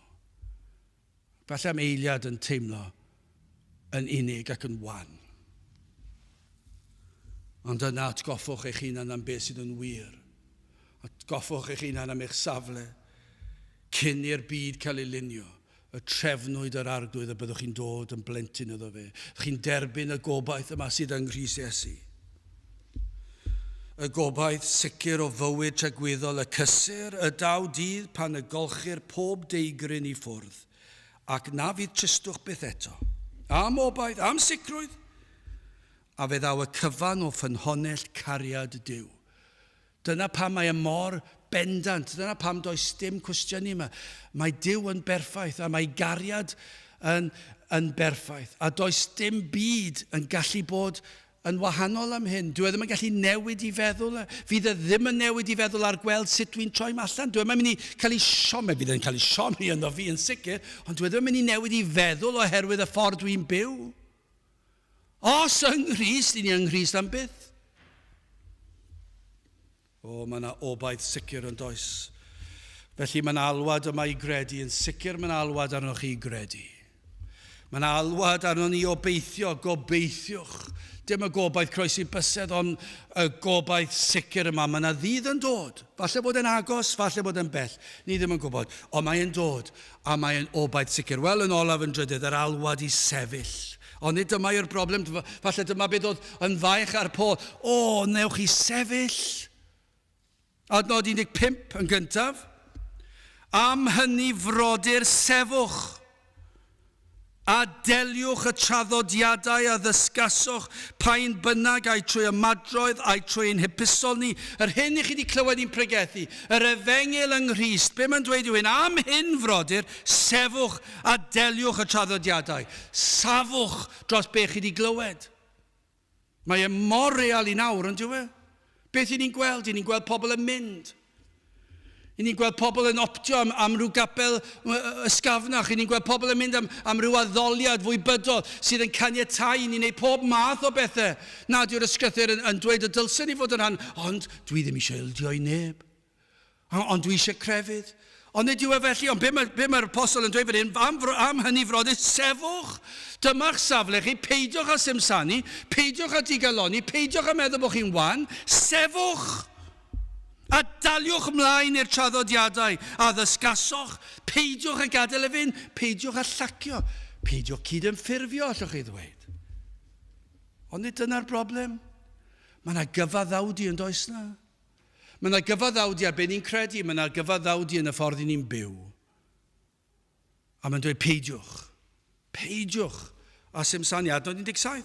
Falle am eiliad yn teimlo yn unig ac yn wan. Ond yna atgoffwch eich hunan am beth sydd yn wir. Atgoffwch eich hunan am eich safle cyn i'r byd cael ei lunio. Y trefnwyd yr arglwydd a byddwch chi'n dod yn blentyn iddo fe. Chi'n derbyn y gobaith yma sydd yng Nghrist Iesu. Y gobaith sicr o fywyd tragwyddol, y cysur, y daw dydd pan y golchir pob deigryn i ffwrdd. Ac na fydd tristwch byth eto. Am obaith, am sicrwydd. A fe ddaw y cyfan o ffynhonell cariad Duw. Dyna pa mae y mor bendant. Dyna pam does dim cwestiynu yma. Mae Duw yn berffaith a mae gariad yn berffaith. A does dim byd yn gallu bod yn wahanol am hyn. Dwi ddim yn gallu newid I feddwl. Fydd e ddim yn newid I feddwl ar gweld sut dwi'n troi allan. Dwi ddim yn mynd I cael ei siomau. Fydd e'n cael ei siomau yno fi yn sicr. Ond dwi ddim yn mynd I newid I feddwl oherwydd y ffordd dwi'n byw. Os yng Nghrist, I ni yng Nghrist am byth. Mae yna obaith sicr yn does. Felly mae yna alwad yma I gredu. Yn sicr mae yna alwad arnoch chi I gredu. Mae yna alwad arno ni obeithio, gobeithiwch. Dim y gobaith croesi bysedd, ond y gobaith sicr yma. Mae yna ddydd yn dod. Falle bod yn agos, falle bod yn bell. Ni ddim yn gwybod. Ond mae yn dod, a mae yn obaith sicr. Wel, yn olaf yn drydydd, yr alwad I sefyll. Ond nid dyma yw'r broblem. Falle dyma beth oedd yn faich ar Paul. Newch chi sefyll. Adnod 15 yn gyntaf. Am hynny frodyr sefwch. A deliwch y traddodiadau a ddysgaswch pa'n bynnag a'i trwy ymadroedd a'i trwy ein hepistol ni. Yr hyn I chi wedi clywed i'n pregethu. Yr efengil yng Nghrist. Be mae'n dweud yw hyn? Am hyn frodyr, sefwch a deliwch y traddodiadau. Safwch dros be chi wedi glywed. Mae e mor real I nawr yn dywe. Beth I ni'n gweld? I ni'n gweld pobl yn mynd. I ni'n gweld pobl yn optio am rhyw gapel ysgafnach. I ni'n gweld pobl yn mynd am rhyw addoliad fwy bydol sydd yn caniatáu I ni wneud pob math o bethau. Nad yw'r ysgrythyr yn dweud y dylsyn I fod yn rhan, ond dwi ddim eisiau ildio I neb. Ond dwi eisiau crefydd. Ond nid yw e felly, ond be mae'r apostol yn dweud fan hyn, am hynny frodyr sefwch. Dyma'ch safle chi, peidiwch â simsanu, peidiwch â digaloni, peidiwch â meddwl bod chi'n wan, sefwch. A daliwch ymlaen i'r traddodiadau a ddysgaswch. Peidiwch â gadael y fynd, peidiwch â llacio, peidiwch cydymffurfio, allwch chi ddweud. Ond nid dyna'r broblem. Mae yna gyfaddawdi yn does na. Mae yna gyfaddawdi ar be ni'n credu, mae yna gyfaddawdi yn y ffordd I ni'n byw. A mae'n dweud peidiwch a simsanu. Adnod 17.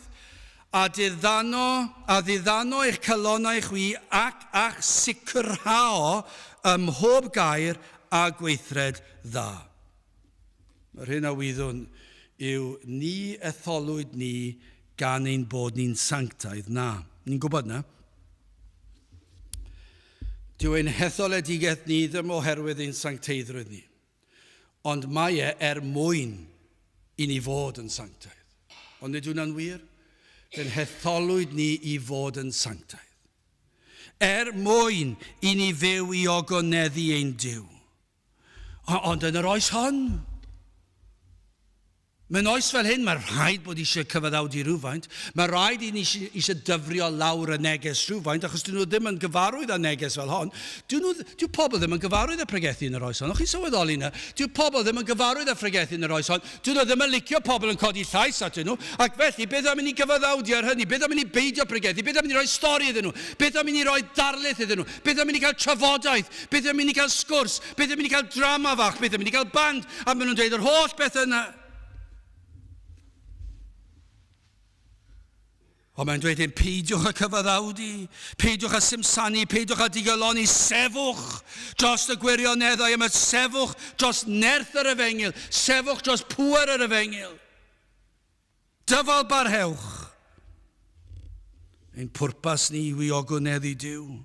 A ddiddano eich calonau chwi ac sicrhao ym mhob gair a gweithred dda. Mae'r hyn a wyddwn yw ni etholwyd ni gan ein bod ni'n sanctaidd. Na, ni'n gwybod na. Dyw ein hetholedigaeth ni ddim oherwydd ein sancteiddrwydd ni. Ond mae e mwyn I ni fod yn sanctaidd. Ond nid yw'n wir? Yn hetholwyd ni I fod yn sanctaidd. Mwyn I ni fyw I ogoneddu ein Duw. Ond yn yr oes hon, mewn oes fel hyn, mae rhaid bod eisiau cyfaddawdi rhywfaint. Mae rhaid I ni eisiau dyfrio lawr y neges rhywfaint, achos dyn nhw ddim yn gyfarwydd â neges fel hon. Dyw pobl ddim yn gyfarwydd â pregethu yn yr oes hon. O'ch chi'n sylweddoli na? Dyw pobl ddim yn gyfarwydd â pregethu yn yr oes hon. Dyn nhw ddim yn licio pobl yn codi llais atyn nhw. Ac felly, beth am I ni gyfaddawdi ar hynny? Beth am I ni beidio pregethu? Beth am I ni roi stori iddyn nhw? Beth am I ni roi darlith iddyn nhw? Beth am I ni cael trafodaeth? Beth am I ni cael sgwrs? Beth am I ni cael drama fach? Beth am I ni cael band? A maen nhw'n dweud yr holl beth yna. Ond mae'n dweud hyn, peidiwch â cyfaddawdi, peidiwch â simsanu, peidiwch â digaloni, sefwch dros y gwirioneddau yma, sefwch dros nerth yr efengil, sefwch dros pŵer yr efengil. Dyfal barhewch. Ein pwrpas ni yw I ogoneddu Duw.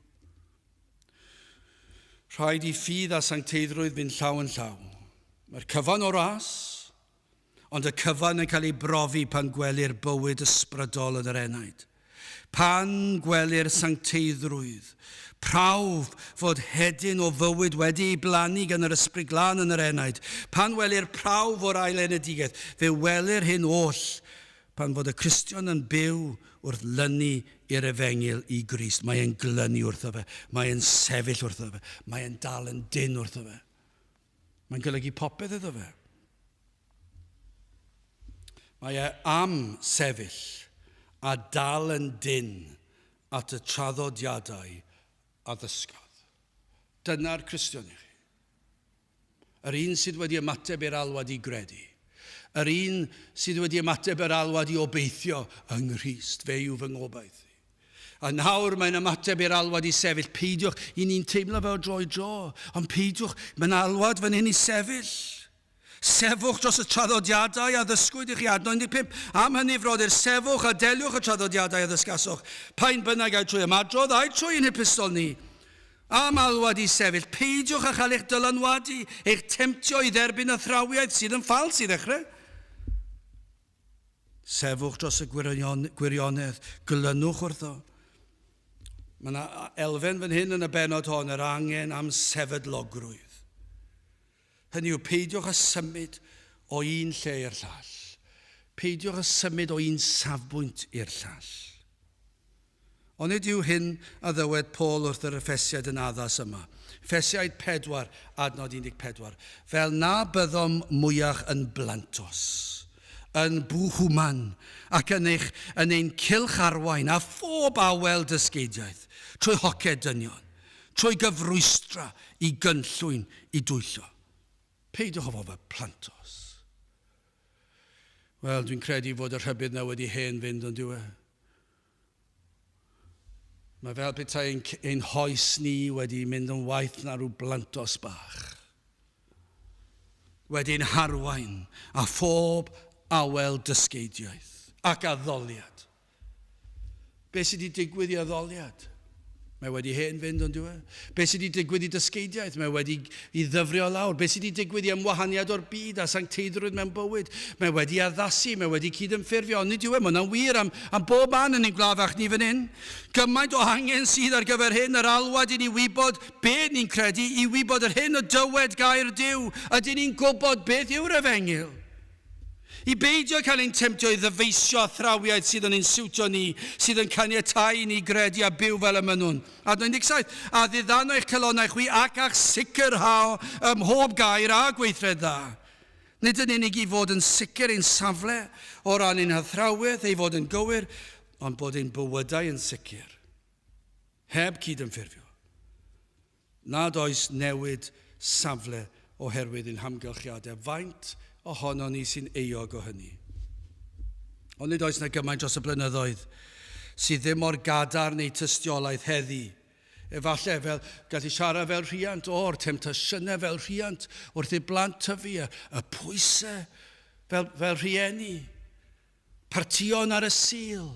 Rhaid I ffydd a sancteiddrwydd fynd llaw yn llaw. Mae'r cyfan o ras, ond y cyfan yn cael ei brofi pan gweli'r bywyd ysbrydol yn yr enaid. Pan gweli'r sancteiddrwydd, prawf fod hedyn o fywyd wedi ei blannu gan yr ysbryd glân yn yr enaid. Pan weli'r prawf o'r ail enedigaeth, fe welir hyn oll pan fod y Cristion yn byw wrth lynu i'r efengil I Grist. Mae e'n glynu wrtho fe, mae e'n sefyll wrtho fe, mae e'n dal yn dyn wrtho fe. Mae'n golygu popeth iddo fe. Mae e am sefyll a dal yn dyn at y traddodiadau a ddysgodd. Dyna'r Cristion I chi. Yr un sydd wedi ymateb i'r alwad I gredu. Yr un sydd wedi ymateb i'r alwad I obeithio yng Nghrist, fe yw fy ngobaith I. A nawr mae'n ymateb i'r alwad i sefyll. Peidiwch, i ni'n teimlo fel droi dro. Ond peidiwch, mae'n alwad fan hyn i sefyll. Sefwch dros y traddodiadau a ddysgwyd i chi adnod 15. Am hynny frodyr, sefwch a deliwch y traddodiadau a ddysgaswch. Pa'n bynnag a'i trwy ymadrodd a'i trwy yn epistol ni. Am alwad i sefyll, peidiwch a chael eich dylanwadu, eich temtio i dderbyn y thrawiaeth sydd yn ffals i ddechrau. Sefwch dros y gwirionedd, glynwch wrtho. Mae yna elfen fan hyn yn y benod hon, yr angen am sefydlogrwydd. Hynny yw, peidiwch a symud o un lle i'r llall. Peidiwch a symud o un safbwynt i'r llall. Ond nid yw hyn a ddywed Paul wrth yr Effesiaid yn addas yma. Effesiaid 4, adnod 14. Fel na byddom mwyach yn blantos, yn bwhwman, ac yn ein cilch arwain a phob awel dysgeidiaeth, trwy hoced dynion, trwy gyfrwystra i gynllwyn i dwyllo. Peidiwch o fod fel plantos. Wel, dwi'n credu fod y rhybydd na wedi hen fynd yn diwe. Mae fel petai ein hoes ni wedi mynd yn waith na rhyw blantos bach. Wedi'n harwain a phob awel dysgeidiaeth ac addoliad. Be sydd wedi digwydd i addoliad? Mae wedi hen fynd ond diwe. Be sydd wedi digwydd i dysgeidiaeth? Mae wedi i ddyfrio lawr. Be sydd wedi digwydd i ymwahaniad o'r byd a sancteiddrwydd mewn bywyd? Mae wedi addasu, mae wedi cydymffurfio. Ond nid yw e, mae hwnna'n wir am bob man yn ein glafach ni fan hyn. Gymaint o angen sydd ar gyfer hyn, yr alwad i ni wybod be ni'n credu, i wybod yr hyn o dywed gair Duw, ydyn ni'n gwybod beth yw'r efengyl. I beidio cael ein temtio i ddyfeisio thrawiaeth sydd yn ein siwtio ni, sydd yn caniatáu ni gredu a byw fel y mynwn. Adnod 17. A ddiddanw eich calonnau chwi ac a'ch sicrhaw ym mhob gair a gweithred dda. Nid yn unig i fod yn sicr ein safle o ran ein hathrawiaeth ei fod yn gywir, ond bod ein bywydau yn sicr. Heb cydymffurfio. Nad oes newid safle oherwydd ein hamgylchiadau. Faint ohono ni sy'n euog o hynny. Ond nid oes na gymaint dros y blynyddoedd sydd ddim o'r gadar neu tystiolaeth heddi. Efallai fel gallu siarad fel rhiant o'r temtasiynau fel rhiant wrth i blant tyfu, y pwysau fel rhieni, partion ar y sil,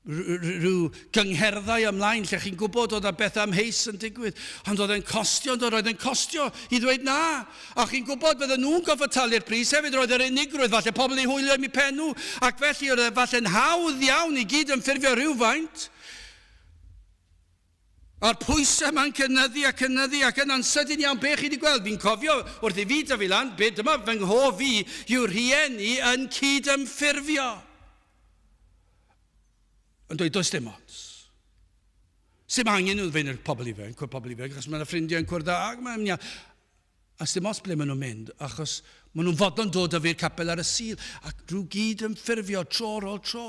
rhyw gyngherddau ymlaen lle chi'n gwybod oedd y beth amheus yn digwydd, ond oedd e'n costio, oedd e'n costio i ddweud na, a chi'n gwybod bydden nhw'n goffa talu'r pris, hefyd roedd yr unigrwydd, falle pobl i hwylio am eu penw, ac felly oedd e falle'n hawdd iawn i gyd yn ffurfio rhywfaint. A'r pwysau ma'n cynyddu ac yn ansydyn iawn be chi wedi gweld. Fi'n cofio wrth i fi dyfu lan, dyma fy nghof fi yw'r rhieni yn cydymffurfio. Ond dweud, does dim ots. Sdim angen nhw fe'n pobl ifanc, achos mae'n ffrindiau yn cwrdd ag mae'n ia. A sdim ots ble maen nhw'n mynd, achos maen nhw'n fodlon dod o fi'r capel ar y sil, ac rhyw gyd yn ffurfio tro ar ôl tro.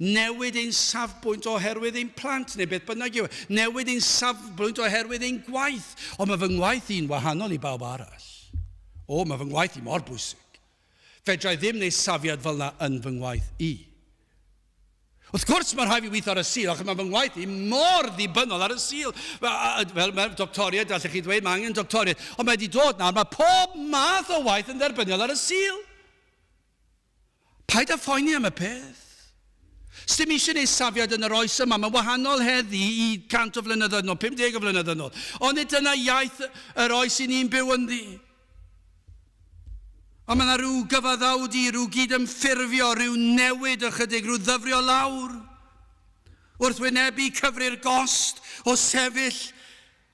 Newid ein safbwynt oherwydd ein plant, neu beth bynnag yw. Newid ein safbwynt oherwydd ein gwaith. Ond mae fy ngwaith i'n wahanol i bawb arall. Mae fy ngwaith i mor bwysig. Fedrai ddim neu safiad fel yna yn fy ngwaith i. Wrth gwrs mae'n rhaid fi weithio ar y sil, achos mae fy ngwaith i mor ddibynnol ar y sil. Fel mae'r doctoriaid, allech chi ddweud, mae angen doctoriaid. Ond mae wedi dod nawr, mae pob math o waith yn dderbyniol ar y sil. Paid â phoeni am y peth. Sdim eisiau neud safiad yn yr oes yma, mae'n wahanol heddi i 100 o flynyddoedd nôl, 50 o flynyddoedd nôl. Ond nid yna iaith yr oes i ni'n byw ynddi. Ond mae yna rhyw gyfaddawdi, rhyw gydymffurfio, rhyw newid ychydig, rhyw ddyfrio lawr. Wrth wynebu cyfri'r gost o sefyll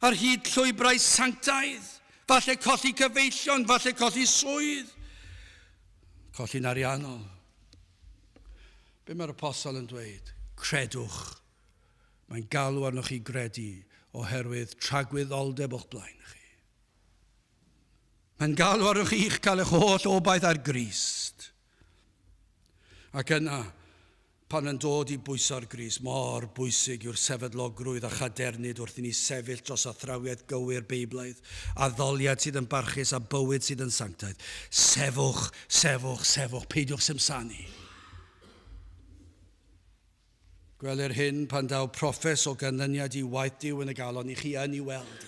ar hyd llwybrau sanctaidd. Falle colli cyfeillion, falle colli swydd. Colli'n ariannol. Be mae'r apostol yn dweud? Credwch. Mae'n galw arnoch chi gredu oherwydd tragwyddoldeb o'ch blaen chi. Mae'n galw arnoch chi i'ch cael eich holl obaith ar Grist. Ac yna, pan yn dod i bwyso'r Grist, mor bwysig yw'r sefydlogrwydd a chadernid wrth i ni sefyll dros athrawiaeth gywir Beiblaidd, addoliad sydd yn barchus a bywyd sydd yn sanctaidd. Sefwch, sefwch, sefwch, peidiwch simsanu. Gwelir hyn pan daw proffes o ganlyniad I waith Duw yn y galon I chi yn ei weld.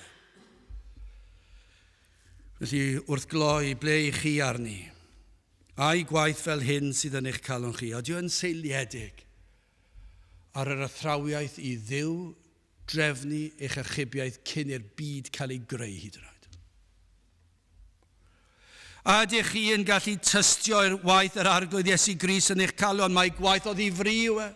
Felly wrth gloi ble I chi arni. A'i gwaith fel hyn sydd yn eich calon chi. Ydy o'n seiliedig ar yr athrawiaeth I Dduw drefnu eich achubiaeth cyn i'r byd cael ei greu hyd yn oed. A ydych chi yn gallu tystio'r waith yr arglwydd Iesu Grist yn eich calon, mae gwaith o ddifri yw e.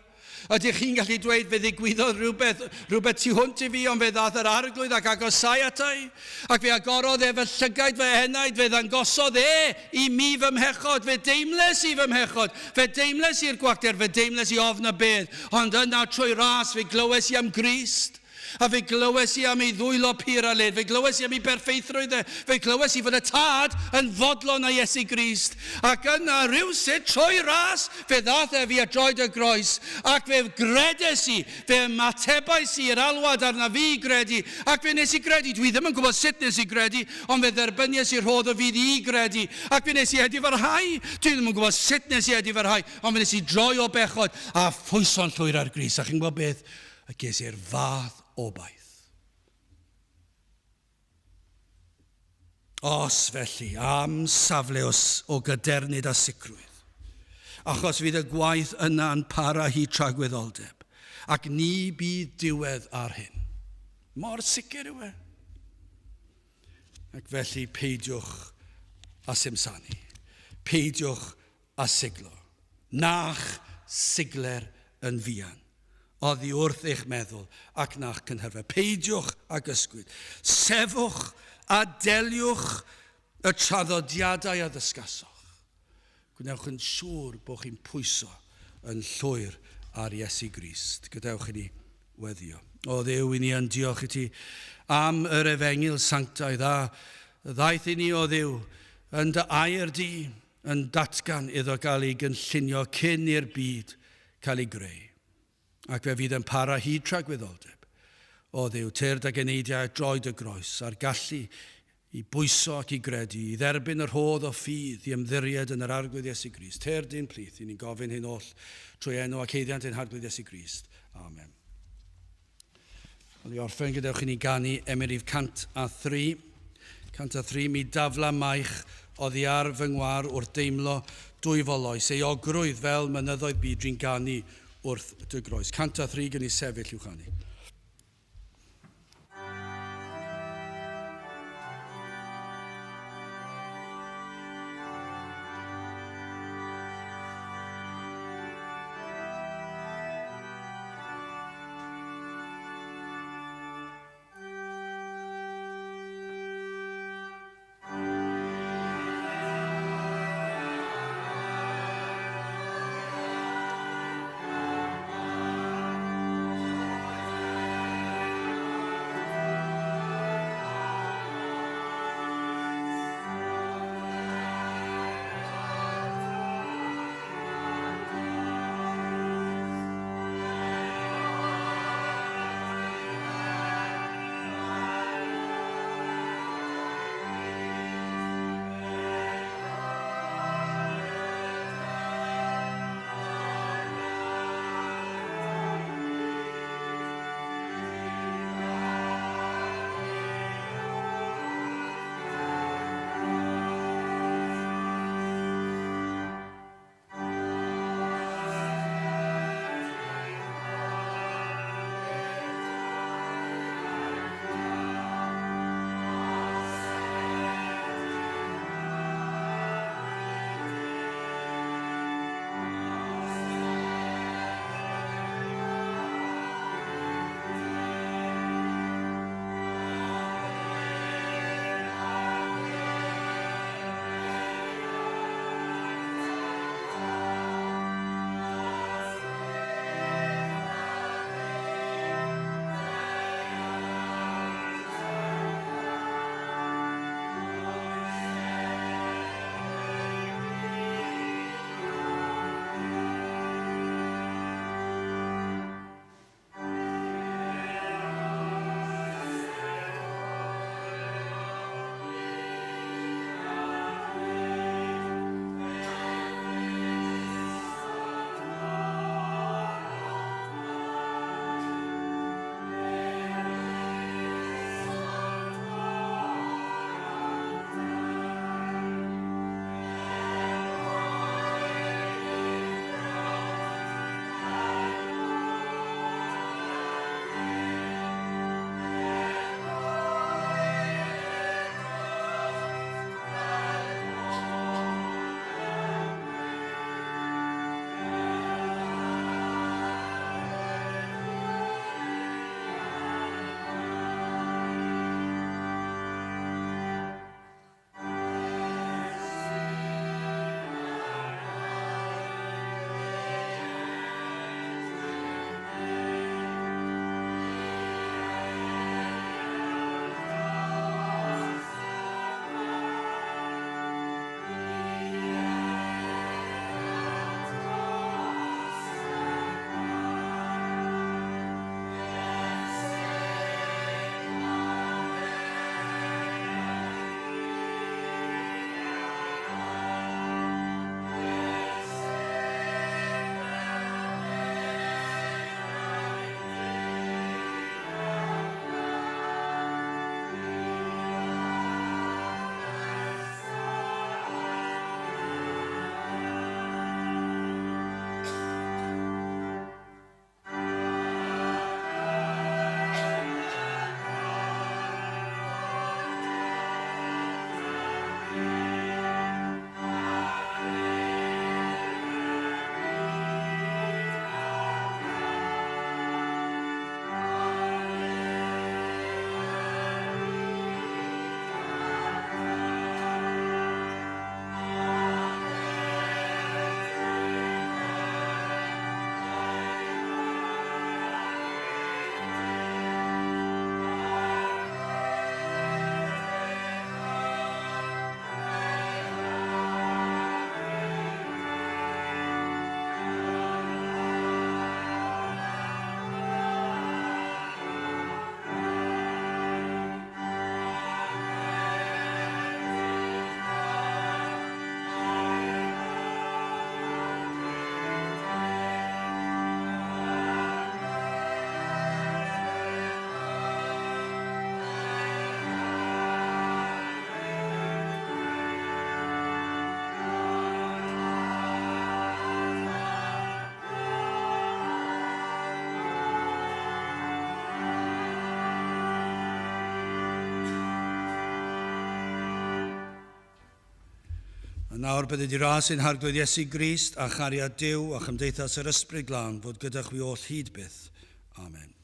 Ydych chi'n gallu dweud fe ddigwyddodd rhywbeth tu hwnt I fi, ond fe ddath yr arglwydd ac agosau atai, ac fe agorodd fy llygaid fy henaid, fe ddangosodd I mi fy mhechod, fe deimles I fy mhechod, fe deimles I'r gwacter, fe deimles I ofn y bedd, ond yna trwy ras fe glywes I am Grist. A fe glywes I am ei ddwylo pur a led, fe glywes I am ei berffeithrwydd, fe glywes I fod y tad yn fodlon a Iesu Grist. Ac yna rhywsut trwy ras, fe ddath fi a droed y groes, ac fe gredes I, fe ymatebais I'r alwad arna fi gredu, ac fe nes I gredu, dwi ddim yn gwybod sut nes I gredu, ond fe dderbynies I rhodd o fydd I gredu, ac fe nes I edifarhau, dwi ddim yn gwybod sut nes I edifarhau, ond fe nes I droi o bechod, a phwyso'n llwyr ar Grist, a chi'n gwybod beth, a ges i'r fath obaith. Os felly, am safle o gydernid a sicrwydd, achos fydd y gwaith yna yn para hi tragwyddoldeb, ac ni bydd diwedd ar hyn. Mor sicr yw e. Ac felly peidiwch a simsanu, peidiwch a siglo, nach sigler yn fuan. Oddi wrth eich meddwl ac nach cynhyrfa. Peidiwch ag ysgwyd. Sefwch a deliwch y traddodiadau a ddysgasoch. Gwnewch yn siŵr bod chi'n pwyso yn llwyr ar Iesu Grist. Gadewch I ni weddio. O Dduw, I ni yn diolch I ti am yr efengil sanctaidd a ddaeth I ni o Dduw yn dy air di yn datgan iddo gael ei gynllunio cyn i'r byd cael ei greu. Ac fe fydd yn para hyd tragwyddoldeb. O Dduw, tyrd a geneidiau droed y groes a'r gallu I bwyso ac I gredu, I dderbyn yr hodd o ffydd I ymddiried yn yr arglwydd Iesu Grist. Tyrd i'n plith, I ni'n gofyn hyn oll trwy enw ac heiddiant yn arglwydd Iesu Grist. Amen. Wel, I orffen gadewch I ni ganu Emynau 103. 103, mi dafla maich oddi ar fy ngwar wrth deimlo dwy foloes, ei ogrwydd fel mynyddoedd byd dwi'n ganu wrth dy groes. 103 gan I sefyll i'w chanu. A nawr bydd wedi ras ein harglwydd Iesu Grist a chariad Duw a chymdeithas yr ysbryd glân fod gyda chwi oll hyd byth. Amen.